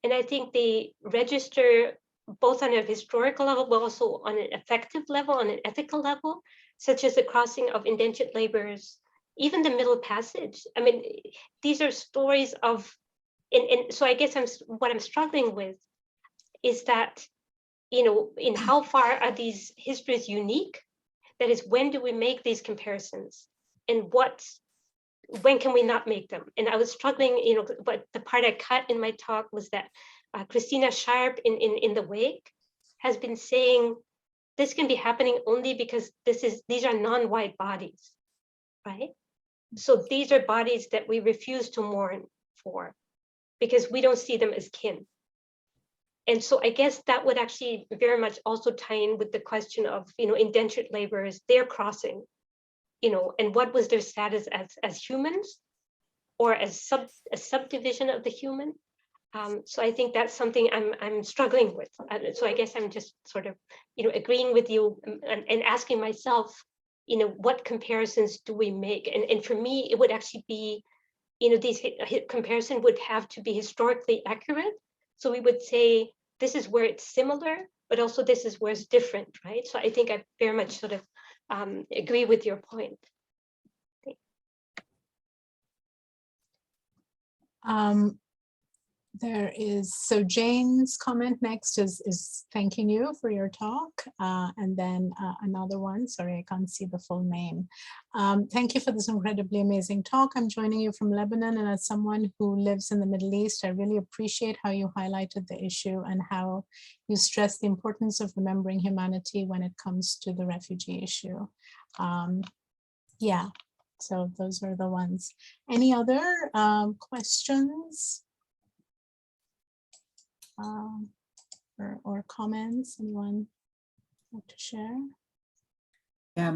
And I think they register both on a historical level, but also on an affective level, on an ethical level, such as the crossing of indentured laborers, even the Middle Passage. I mean, these are stories of, and so I guess what I'm struggling with is that, in how far are these histories unique? That is, when do we make these comparisons? And when can we not make them? And I was struggling, but the part I cut in my talk was that Christina Sharpe in The Wake has been saying this can be happening only because these are non-white bodies, right? So these are bodies that we refuse to mourn for because we don't see them as kin. And so I guess that would actually very much also tie in with the question of, indentured laborers, their crossing, and what was their status as humans or as a subdivision of the human. So I think that's something I'm struggling with. So I guess I'm just sort of, agreeing with you and asking myself, what comparisons do we make? And for me, it would actually be, these comparison would have to be historically accurate. So we would say, this is where it's similar, but also this is where it's different, right? So I think I very much sort of agree with your point. There is, so Jane's comment next is thanking you for your talk. And then another one, sorry, I can't see the full name. Thank you for this incredibly amazing talk. I'm joining you from Lebanon, and as someone who lives in the Middle East, I really appreciate how you highlighted the issue and how you stress the importance of remembering humanity when it comes to the refugee issue. Yeah, so those are the ones. Any other questions? Or comments? Anyone like to share? Yeah,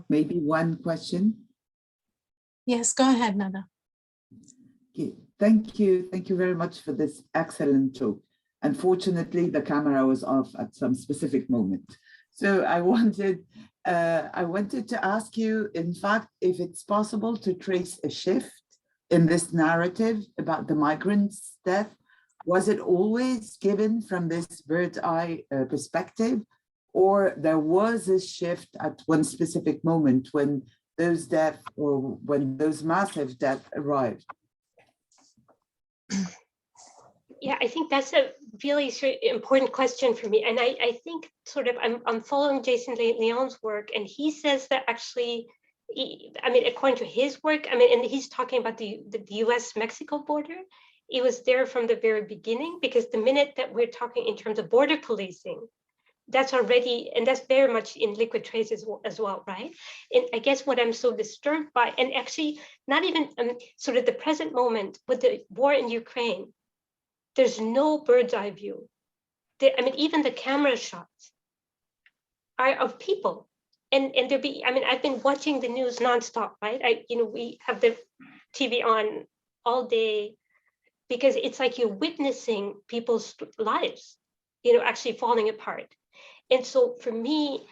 maybe one question. Yes, go ahead, Nada. Okay. Thank you very much for this excellent talk. Unfortunately, the camera was off at some specific moment. So I wanted to ask you, in fact, if it's possible to trace a shift in this narrative about the migrants' death. Was it always given from this bird's eye perspective, or there was a shift at one specific moment when those deaths or when those massive deaths arrived? Yeah, I think that's a really important question for me. And I think sort of I'm following Jason Leon's work, and he says that actually, according to his work, and he's talking about the US-Mexico border. It was there from the very beginning, because the minute that we're talking in terms of border policing, that's already, and that's very much in liquid traces as well, right? And I guess what I'm so disturbed by, and actually not even sort of the present moment with the war in Ukraine, there's no bird's eye view. Even the camera shots are of people, and I've been watching the news nonstop, right? We have the TV on all day, because it's like you're witnessing people's lives, actually falling apart. And so for me,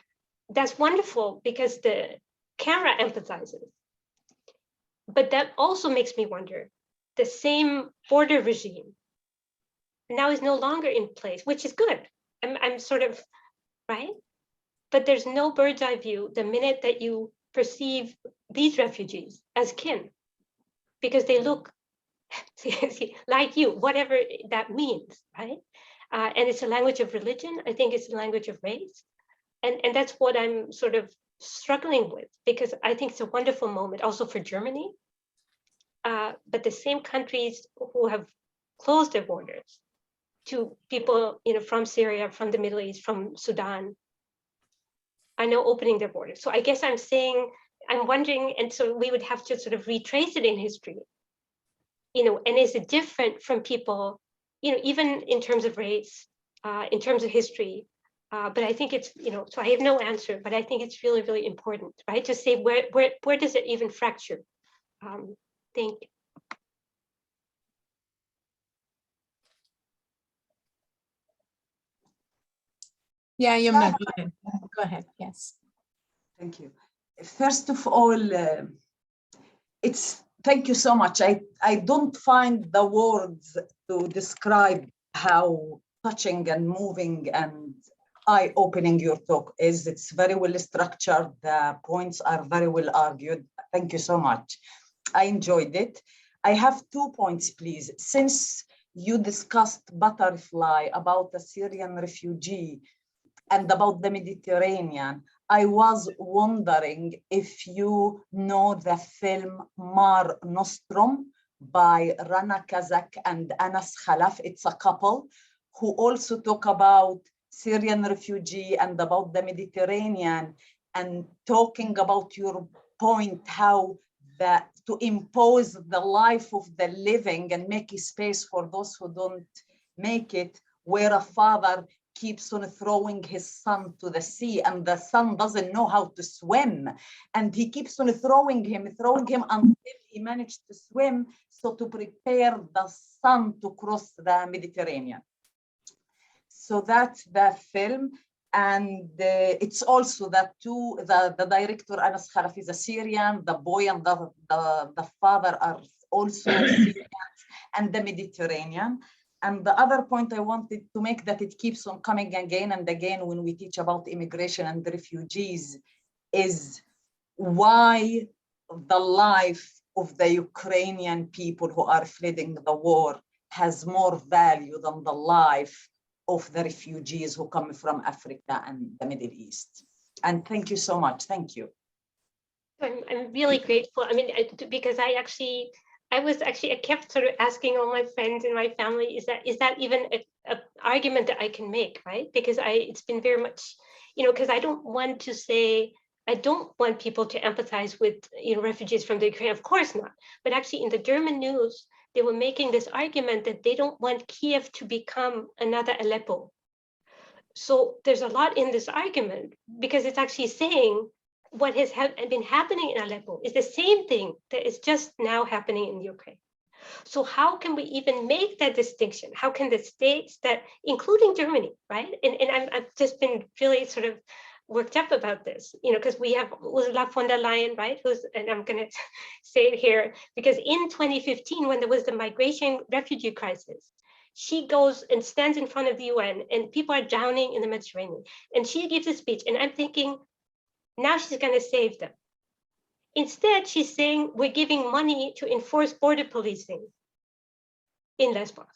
that's wonderful because the camera empathizes. But that also makes me wonder, the same border regime now is no longer in place, which is good. I'm sort of, right? But there's no bird's eye view the minute that you perceive these refugees as kin, because they look like you, whatever that means, right? And it's a language of religion. I think it's a language of race. And that's what I'm sort of struggling with, because I think it's a wonderful moment also for Germany. But the same countries who have closed their borders to people, from Syria, from the Middle East, from Sudan, are now opening their borders. So I guess I'm wondering, and so we would have to sort of retrace it in history. And is it different from people, even in terms of race, in terms of history? But I think it's, so I have no answer, but I think it's really, really important, right? To say where does it even fracture? Thank you. Yeah, Yumna, go ahead. Go ahead, yes. Thank you. first of all, thank you so much. I don't find the words to describe how touching and moving and eye-opening your talk is. It's very well structured. The points are very well argued. Thank you so much. I enjoyed it. I have 2 points, please. Since you discussed Butterfly about the Syrian refugee and about the Mediterranean, I was wondering if you know the film Mar Nostrum by Rana Kazak and Anas Khalaf. It's a couple who also talk about Syrian refugee and about the Mediterranean, and talking about your point, how to impose the life of the living and make a space for those who don't make it, where a father keeps on throwing his son to the sea and the son doesn't know how to swim, and he keeps on throwing him until he managed to swim, so to prepare the son to cross the Mediterranean. So that's the film. And it's also that too, the director Anas Khalaf is a Syrian, the boy and the father are also Syrians, and the Mediterranean. And the other point I wanted to make, that it keeps on coming again and again when we teach about immigration and refugees, is why the life of the Ukrainian people who are fleeing the war has more value than the life of the refugees who come from Africa and the Middle East. And thank you so much. Thank you. I'm really grateful. I mean, because I kept sort of asking all my friends in my family, is that even an argument that I can make, right? Because it's been very much, because I don't want people to empathize with, refugees from the Ukraine, of course not. But actually in the German news, they were making this argument that they don't want Kiev to become another Aleppo. So there's a lot in this argument, because it's actually saying what has been happening in Aleppo is the same thing that is just now happening in Ukraine. So how can we even make that distinction? How can the states that, including Germany, right? And I've just been really sort of worked up about this, because we have Ursula von der Leyen, right? And I'm going to say it here, because in 2015, when there was the migration refugee crisis, she goes and stands in front of the UN and people are drowning in the Mediterranean. And she gives a speech, and I'm thinking, now she's going to save them. Instead, she's saying we're giving money to enforce border policing in Lesbos,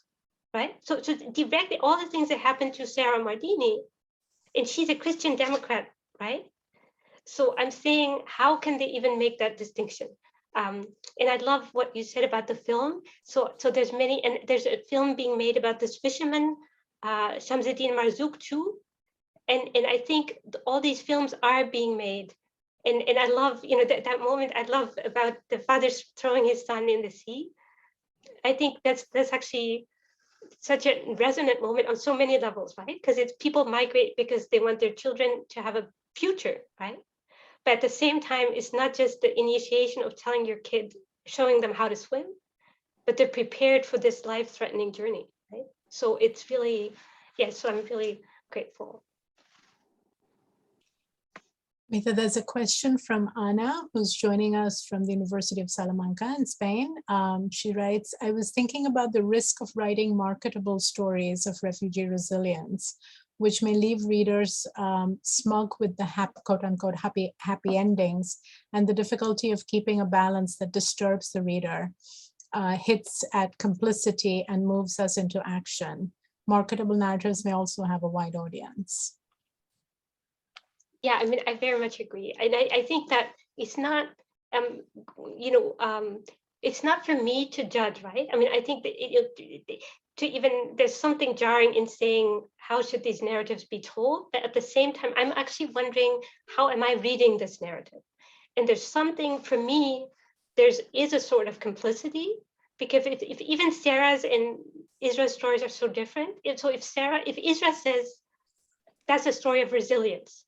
right? So directly, all the things that happened to Yusra Mardini, and she's a Christian Democrat, right? So I'm saying, how can they even make that distinction? And I love what you said about the film. So there's many, and there's a film being made about this fisherman, Shamsuddin Marzouk too. And I think all these films are being made. And I love, that moment I love about the father throwing his son in the sea. I think that's actually such a resonant moment on so many levels, right? Because it's people migrate because they want their children to have a future, right? But at the same time, it's not just the initiation of telling your kid, showing them how to swim, but they're prepared for this life-threatening journey, right? So it's really, so I'm really grateful. Mita, there's a question from Ana, who's joining us from the University of Salamanca in Spain. She writes, I was thinking about the risk of writing marketable stories of refugee resilience, which may leave readers smug with the quote unquote happy endings, and the difficulty of keeping a balance that disturbs the reader, hits at complicity and moves us into action. Marketable narratives may also have a wide audience. Yeah, I mean, I very much agree. And I think that it's not, it's not for me to judge, right? I mean, I think that there's something jarring in saying, how should these narratives be told? But at the same time, I'm actually wondering, how am I reading this narrative? And there's something, for me, is a sort of complicity, because if even Sarah's and Israel's stories are so different, if Israel says, that's a story of resilience,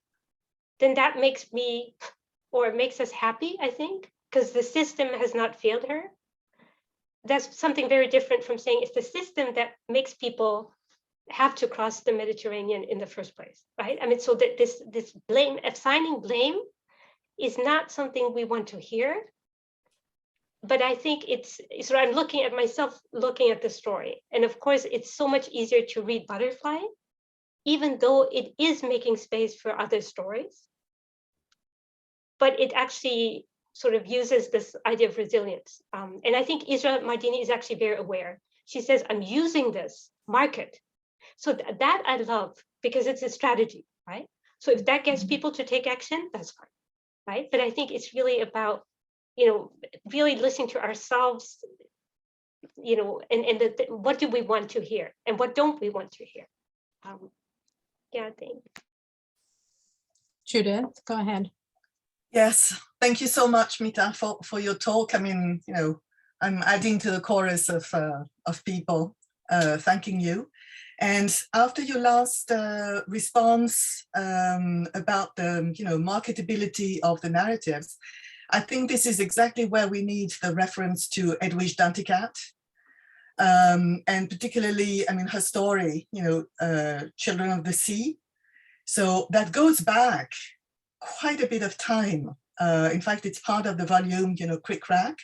then that makes me, or makes us happy, I think, because the system has not failed her. That's something very different from saying it's the system that makes people have to cross the Mediterranean in the first place, right? I mean, so that this blame, assigning blame is not something we want to hear. But I think so I'm looking at myself, looking at the story. And of course, it's so much easier to read Butterfly, even though it is making space for other stories. But it actually sort of uses this idea of resilience. And I think Yusra Mardini is actually very aware. She says, I'm using this market. So that I love, because it's a strategy, right? So if that gets people to take action, that's fine, right? But I think it's really about, really listening to ourselves, and what do we want to hear and what don't we want to hear? Yeah, I think. Judith, go ahead. Yes, thank you so much, Mita, for your talk. I mean, I'm adding to the chorus of people thanking you. And after your last response about the marketability of the narratives, I think this is exactly where we need the reference to Edwidge Danticat, and particularly, I mean, her story, Children of the Sea. So that goes back quite a bit of time. In fact, it's part of the volume, Crick Crack.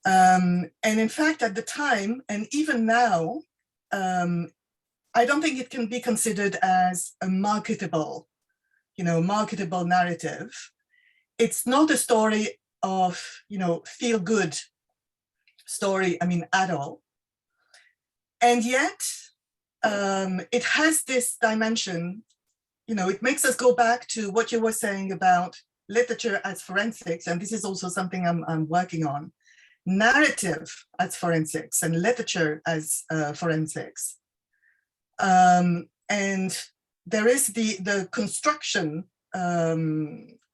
And in fact, at the time, and even now, I don't think it can be considered as a marketable narrative. It's not a story of, feel good story, I mean, at all. And yet, it has this dimension, it makes us go back to what you were saying about literature as forensics, and this is also something I'm working on. Narrative as forensics and literature as forensics. And there is the construction,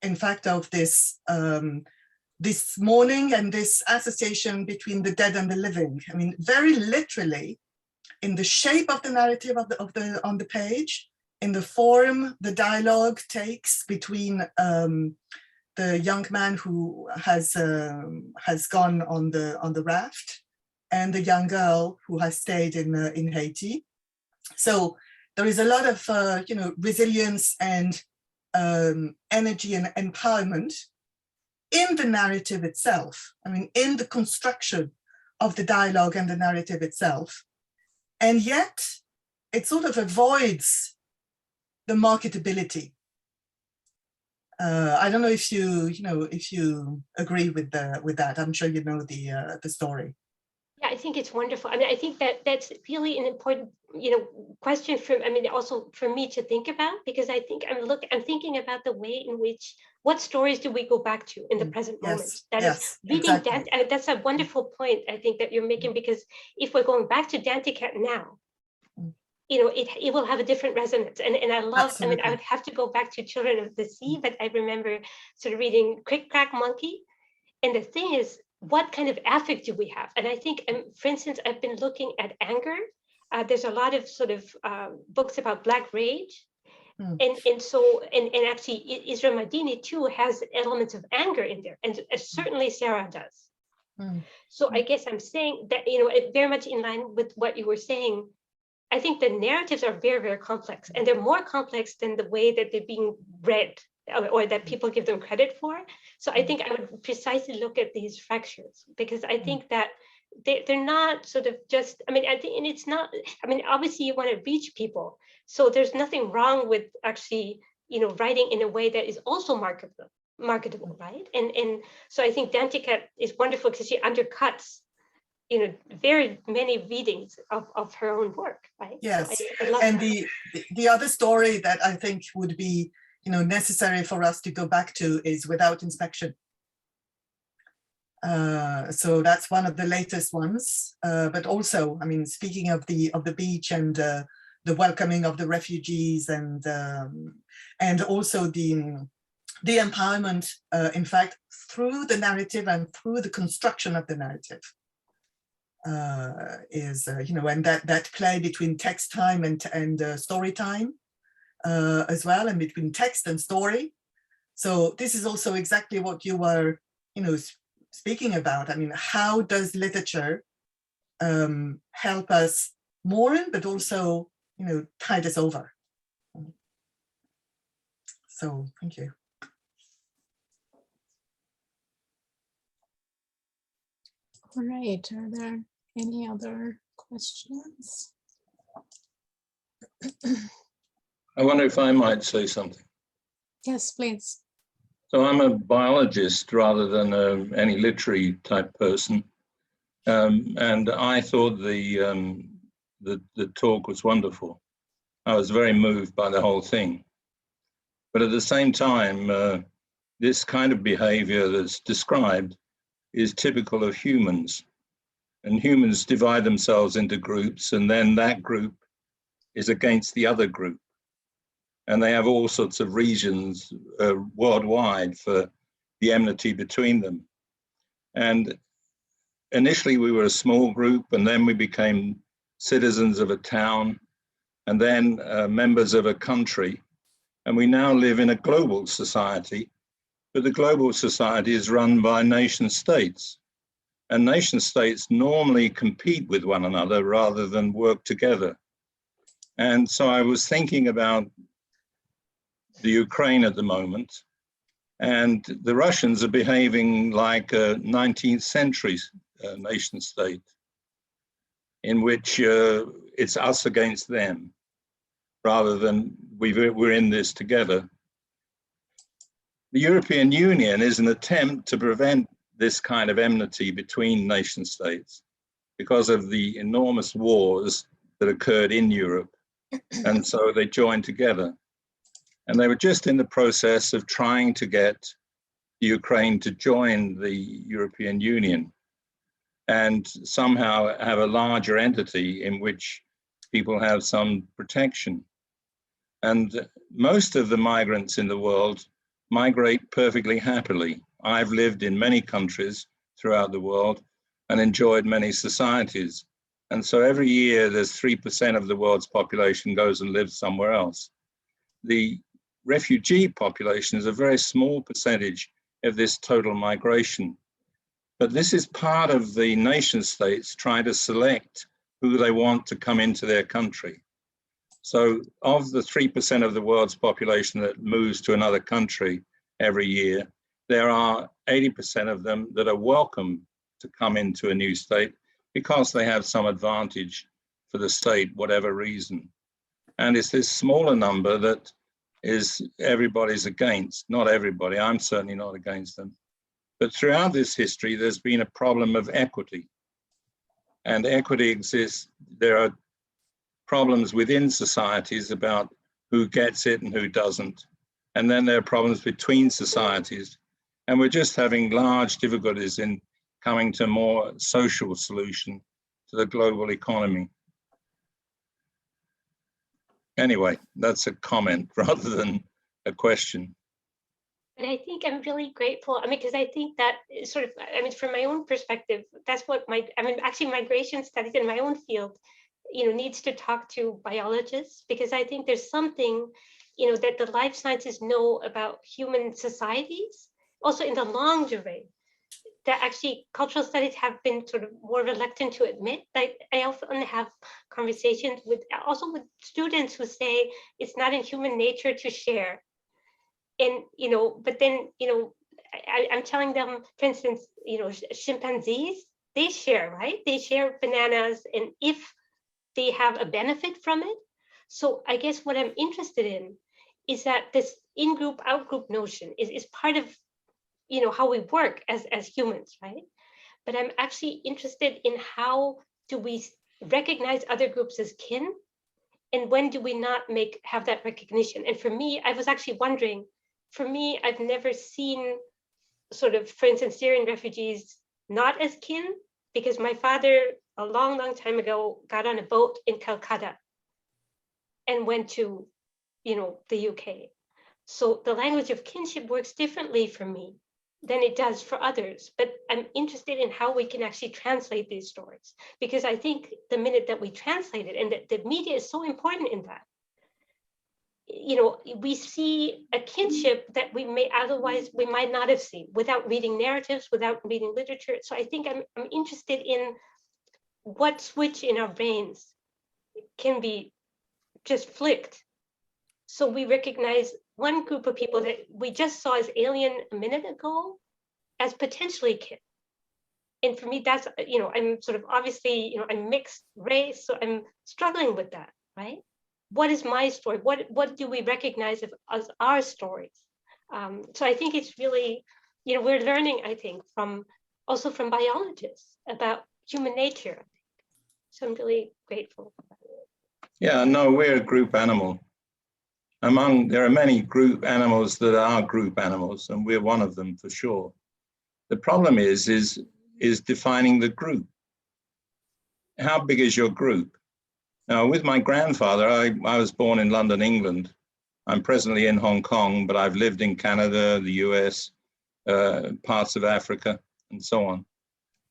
in fact, of this this mourning and this association between the dead and the living. I mean, very literally, in the shape of the narrative on the page, in the form the dialogue takes between the young man who has gone on the raft and the young girl who has stayed in Haiti. So there is a lot of resilience and energy and empowerment in the narrative itself. I mean, in the construction of the dialogue and the narrative itself, and yet it sort of avoids the marketability. I don't know if you agree with that. I'm sure you know the story. Yeah, I think it's wonderful. I mean, I think that's really an important, question also for me to think about, because I think I'm thinking about the way in which, what stories do we go back to in the present moment? That is reading exactly. That's a wonderful point, I think, that you're making, because if we're going back to Danticat now, it will have a different resonance. And I love, absolutely. I would have to go back to Children of the Sea, but I remember sort of reading Crick Crack Monkey. And the thing is, what kind of affect do we have? And I think, for instance, I've been looking at anger. There's a lot of sort of books about Black rage. And actually Yusra Mardini too has elements of anger in there. And certainly Sarah does. So I guess I'm saying that, very much in line with what you were saying, I think the narratives are very, very complex, and they're more complex than the way that they're being read or that people give them credit for. So I think I would precisely look at these fractures, because I think that they're not sort of just, I think, and it's not, obviously you want to reach people. So there's nothing wrong with actually, writing in a way that is also marketable, right? And so I think Danticat is wonderful because she undercuts very many readings of her own work, right? Yes, so I love and that. the other story that I think would be necessary for us to go back to is Without Inspection. So that's one of the latest ones, but also, speaking of the beach and the welcoming of the refugees and also the empowerment, in fact, through the narrative and through the construction of the narrative. And that play between text time and story time as well, and between text and story. So this is also exactly what you were, speaking about. How does literature help us mourn, but also, tide us over? So thank you. All right, are there any other questions? I wonder if I might say something. Yes, please. So I'm a biologist rather than any literary type person. And I thought the talk was wonderful. I was very moved by the whole thing. But at the same time, this kind of behavior that's described is typical of humans. And humans divide themselves into groups, and then that group is against the other group. And they have all sorts of reasons worldwide for the enmity between them. And initially we were a small group, and then we became citizens of a town, and then members of a country. And we now live in a global society, but the global society is run by nation states. And nation states normally compete with one another rather than work together. And so I was thinking about the Ukraine at the moment, and the Russians are behaving like a 19th century nation state in which it's us against them rather than we're in this together. The European Union is an attempt to prevent this kind of enmity between nation states because of the enormous wars that occurred in Europe. And so they joined together. And they were just in the process of trying to get Ukraine to join the European Union and somehow have a larger entity in which people have some protection. And most of the migrants in the world migrate perfectly happily. I've lived in many countries throughout the world and enjoyed many societies. And so every year there's 3% of the world's population goes and lives somewhere else. The refugee population is a very small percentage of this total migration. But this is part of the nation states trying to select who they want to come into their country. So of the 3% of the world's population that moves to another country every year, there are 80% of them that are welcome to come into a new state because they have some advantage for the state, whatever reason. And it's this smaller number that is everybody's against. Not everybody, I'm certainly not against them. But throughout this history, there's been a problem of equity. And equity exists. There are problems within societies about who gets it and who doesn't. And then there are problems between societies. And we're just having large difficulties in coming to a more social solution to the global economy. Anyway, that's a comment rather than a question. And I think I'm really grateful. I mean, because I think that sort of, I mean, from my own perspective, that's what actually migration studies in my own field, needs to talk to biologists, because I think there's something, that the life sciences know about human societies, also in the longue durée, that actually cultural studies have been sort of more reluctant to admit. I often have conversations with students who say it's not in human nature to share. And, but then, I'm telling them, for instance, chimpanzees, they share, right? They share bananas, and if they have a benefit from it. So I guess what I'm interested in is that this in-group, out-group notion is part of, how we work as humans, right? But I'm actually interested in how do we recognize other groups as kin, and when do we not have that recognition? And for me, I was actually wondering, for me, I've never seen sort of, for instance, Syrian refugees not as kin, because my father, a long, long time ago, got on a boat in Calcutta and went to, the UK. So the language of kinship works differently for me than it does for others. But I'm interested in how we can actually translate these stories, because I think the minute that we translate it, and that the media is so important in that, we see a kinship that we might not have seen without reading narratives, without reading literature. So I think I'm interested in what switch in our brains can be just flicked, so we recognize one group of people that we just saw as alien a minute ago as potentially kin. And for me, that's, I'm sort of obviously, I'm mixed race, so I'm struggling with that, right? What is my story? What do we recognize as our stories? So I think it's really, we're learning, I think, also from biologists about human nature. So I'm really grateful for that. Yeah, no, we're a group animal. There are many group animals that are group animals, and we're one of them for sure. The problem is defining the group. How big is your group? Now, with my grandfather, I was born in London, England. I'm presently in Hong Kong, but I've lived in Canada, the US, parts of Africa, and so on.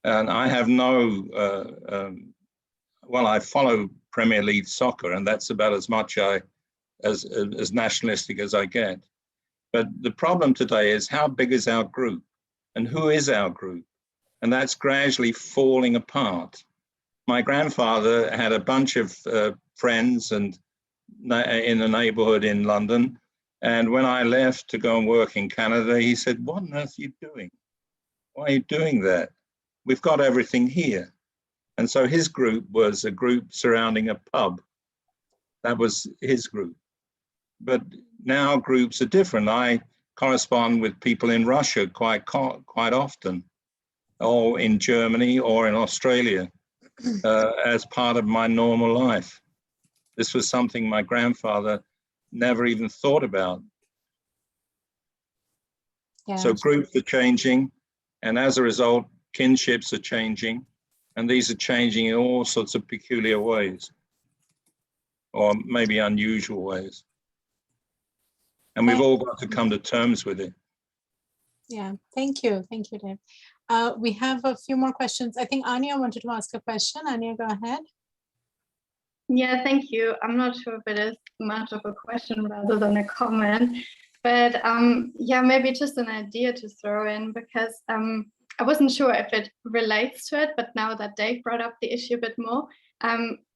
And I have I follow Premier League soccer, and that's about as much as nationalistic as I get. But the problem today is how big is our group and who is our group? And that's gradually falling apart. My grandfather had a bunch of friends and in the neighborhood in London. And when I left to go and work in Canada, he said, "What on earth are you doing? Why are you doing that? We've got everything here." And so his group was a group surrounding a pub. That was his group. But now groups are different. I correspond with people in Russia quite often, or in Germany or in Australia as part of my normal life. This was something my grandfather never even thought about. Yeah. So groups are changing, and as a result, kinships are changing, and these are changing in all sorts of peculiar ways, or maybe unusual ways. And we've all got to come to terms with it. Yeah, thank you, Dave. We have a few more questions. I think Anya wanted to ask a question. Anya, go ahead. Yeah, thank you. I'm not sure if it is much of a question rather than a comment, but yeah, maybe just an idea to throw in, because I wasn't sure if it relates to it, but now that Dave brought up the issue a bit more,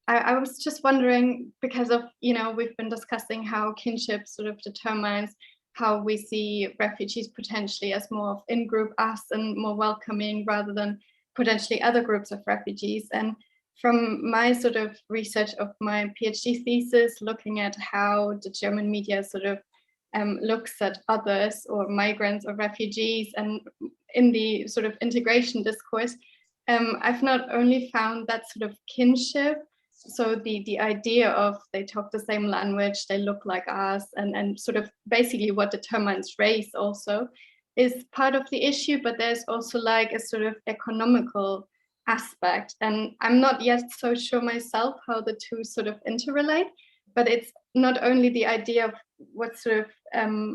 I was just wondering, because of, we've been discussing how kinship sort of determines how we see refugees potentially as more of in-group us and more welcoming rather than potentially other groups of refugees. And from my sort of research of my PhD thesis, looking at how the German media sort of looks at others or migrants or refugees, and in the sort of integration discourse, I've not only found that sort of kinship, so the idea of they talk the same language, they look like us, and sort of basically what determines race also is part of the issue, but there's also like a sort of economical aspect. And I'm not yet so sure myself how the two sort of interrelate, but it's not only the idea of what sort of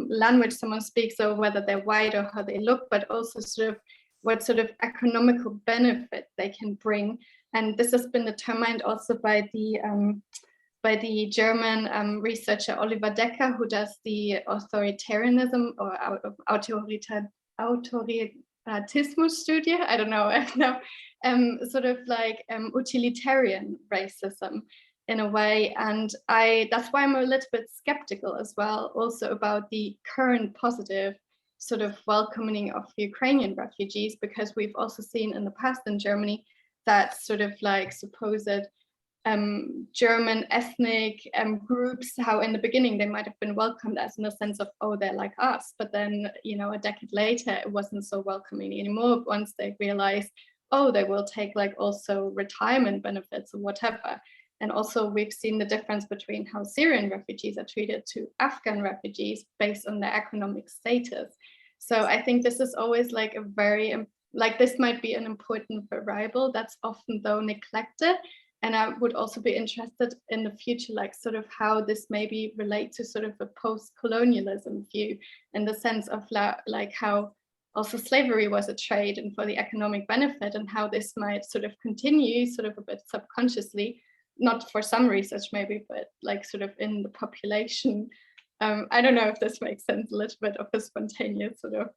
language someone speaks or whether they're white or how they look, but also sort of what sort of economical benefit they can bring. And this has been determined also by the German researcher Oliver Decker, who does the authoritarianism or Autoritarismus studie. I don't know, sort of like utilitarian racism in a way. And that's why I'm a little bit skeptical as well, also about the current positive sort of welcoming of Ukrainian refugees, because we've also seen in the past in Germany that sort of like supposed German ethnic groups, how in the beginning they might have been welcomed as in the sense of, oh, they're like us, but then, a decade later, it wasn't so welcoming anymore once they realized, oh, they will take like also retirement benefits or whatever. And also we've seen the difference between how Syrian refugees are treated to Afghan refugees based on their economic status. So I think this is always like a very, this might be an important variable that's often though neglected. And I would also be interested in the future, like sort of how this maybe relate to sort of a post-colonialism view, in the sense of like how also slavery was a trade and for the economic benefit, and how this might sort of continue sort of a bit subconsciously, not for some research maybe, but like sort of in the population. I don't know if this makes sense, a little bit of a spontaneous sort of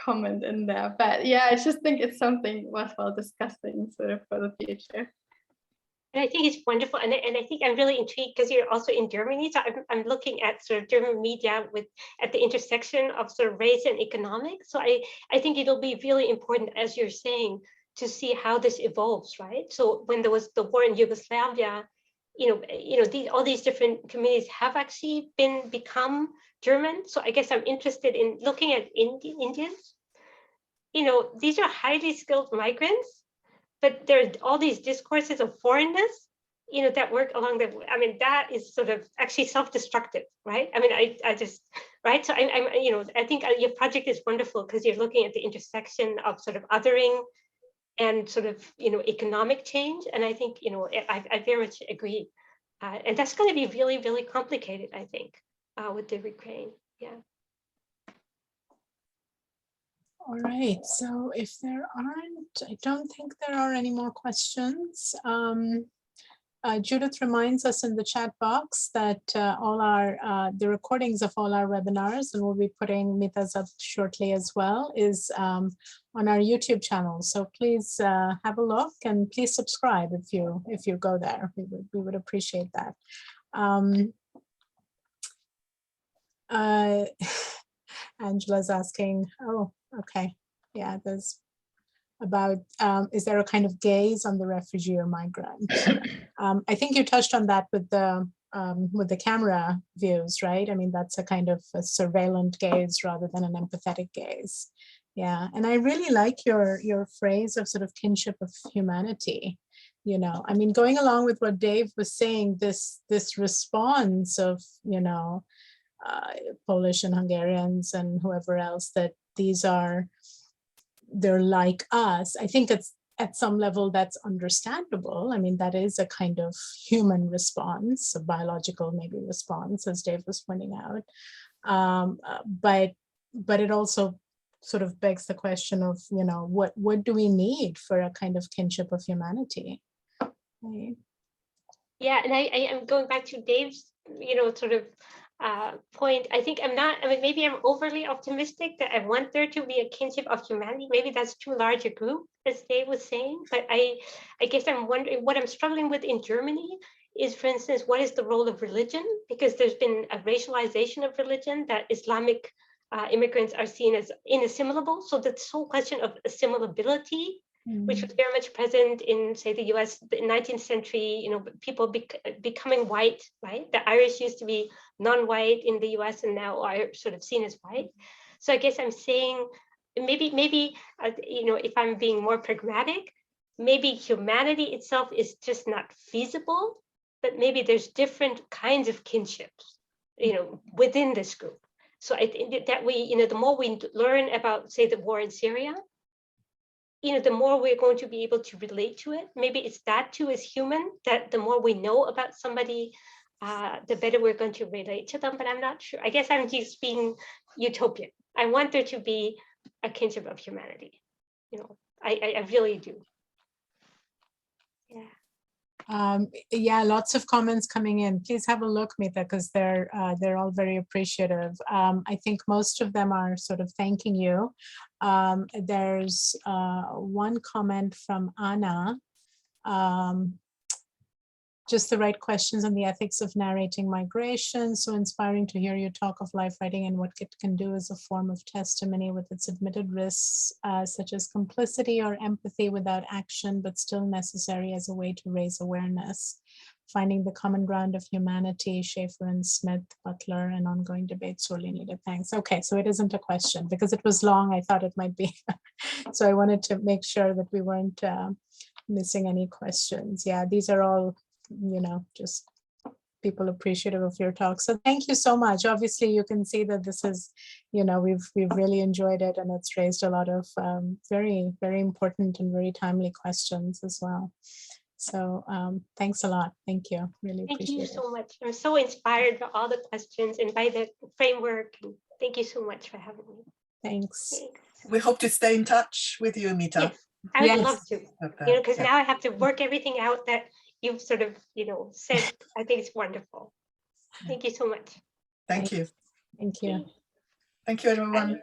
comment in there, but yeah, I just think it's something worthwhile discussing sort of for the future. And I think it's wonderful, and I think I'm really intrigued because you're also in Germany, so I'm looking at sort of German media at the intersection of sort of race and economics. So I think it'll be really important, as you're saying, to see how this evolves, right? So when there was the war in Yugoslavia, all these different communities have actually become German. So I guess I'm interested in looking at Indians. These are highly skilled migrants, but there are all these discourses of foreignness, that work along the, that is sort of actually self-destructive, right? I just, right? So I think your project is wonderful because you're looking at the intersection of sort of othering and sort of, economic change. And I think, I very much agree. And that's going to be really, really complicated, I think, with the Ukraine. Yeah. All right, so if there aren't, I don't think there are any more questions. Judith reminds us in the chat box that all the recordings of all our webinars, and we'll be putting Mita's up shortly as well, is on our YouTube channel. So please have a look and please subscribe if you go there. We would appreciate that. Angela's asking, oh, okay, yeah, there's about, is there a kind of gaze on the refugee or migrant? I think you touched on that with the camera views, right? That's a kind of a surveillant gaze rather than an empathetic gaze. Yeah, and I really like your phrase of sort of kinship of humanity. Going along with what Dave was saying, this response of, Polish and Hungarians and whoever else, that they're like us. I think it's at some level that's understandable. That is a kind of human response, a biological maybe response, as Dave was pointing out. But it also sort of begs the question of, what do we need for a kind of kinship of humanity? Right? Yeah, and I am going back to Dave's, sort of point. I think maybe I'm overly optimistic that I want there to be a kinship of humanity. Maybe that's too large a group, as Dave was saying. But I guess I'm wondering, what I'm struggling with in Germany is, for instance, what is the role of religion? Because there's been a racialization of religion, that Islamic immigrants are seen as inassimilable. So this whole question of assimilability, which was very much present in, say, the US in 19th century, people becoming white, right? The Irish used to be non-white in the US and now are sort of seen as white. So I guess I'm saying, maybe, if I'm being more pragmatic, maybe humanity itself is just not feasible, but maybe there's different kinds of kinships, within this group. So I think that we, the more we learn about, say, the war in Syria, the more we're going to be able to relate to it. Maybe it's that too is human, that the more we know about somebody, the better we're going to relate to them, but I'm not sure. I guess I'm just being utopian. I want there to be a kinship of humanity. I really do. Yeah. Yeah, lots of comments coming in. Please have a look, Mita, because they're all very appreciative. I think most of them are sort of thanking you. There's one comment from Anna. Just the right questions on the ethics of narrating migration. So inspiring to hear you talk of life writing and what it can do as a form of testimony with its admitted risks, such as complicity or empathy without action, but still necessary as a way to raise awareness. Finding the common ground of humanity, Schaefer and Smith, Butler, and ongoing debate sorely needed. Thanks. Okay, so it isn't a question because it was long. I thought it might be. So I wanted to make sure that we weren't missing any questions. Yeah, these are all, just people appreciative of your talk. So thank you so much. Obviously, you can see that this is, we've really enjoyed it, and it's raised a lot of very, very important and very timely questions as well. So thanks a lot. Thank you. Really appreciate it. Thank you so much. I'm so inspired by all the questions and by the framework. Thank you so much for having me. Thanks. We hope to stay in touch with you, Mita. Yes, I would love to, because now I have to work everything out that you've sort of, said. I think it's wonderful. Thank you so much. Thank you. Thank you. Thank you, everyone.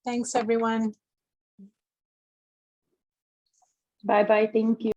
Thanks, everyone. Bye-bye. Thank you.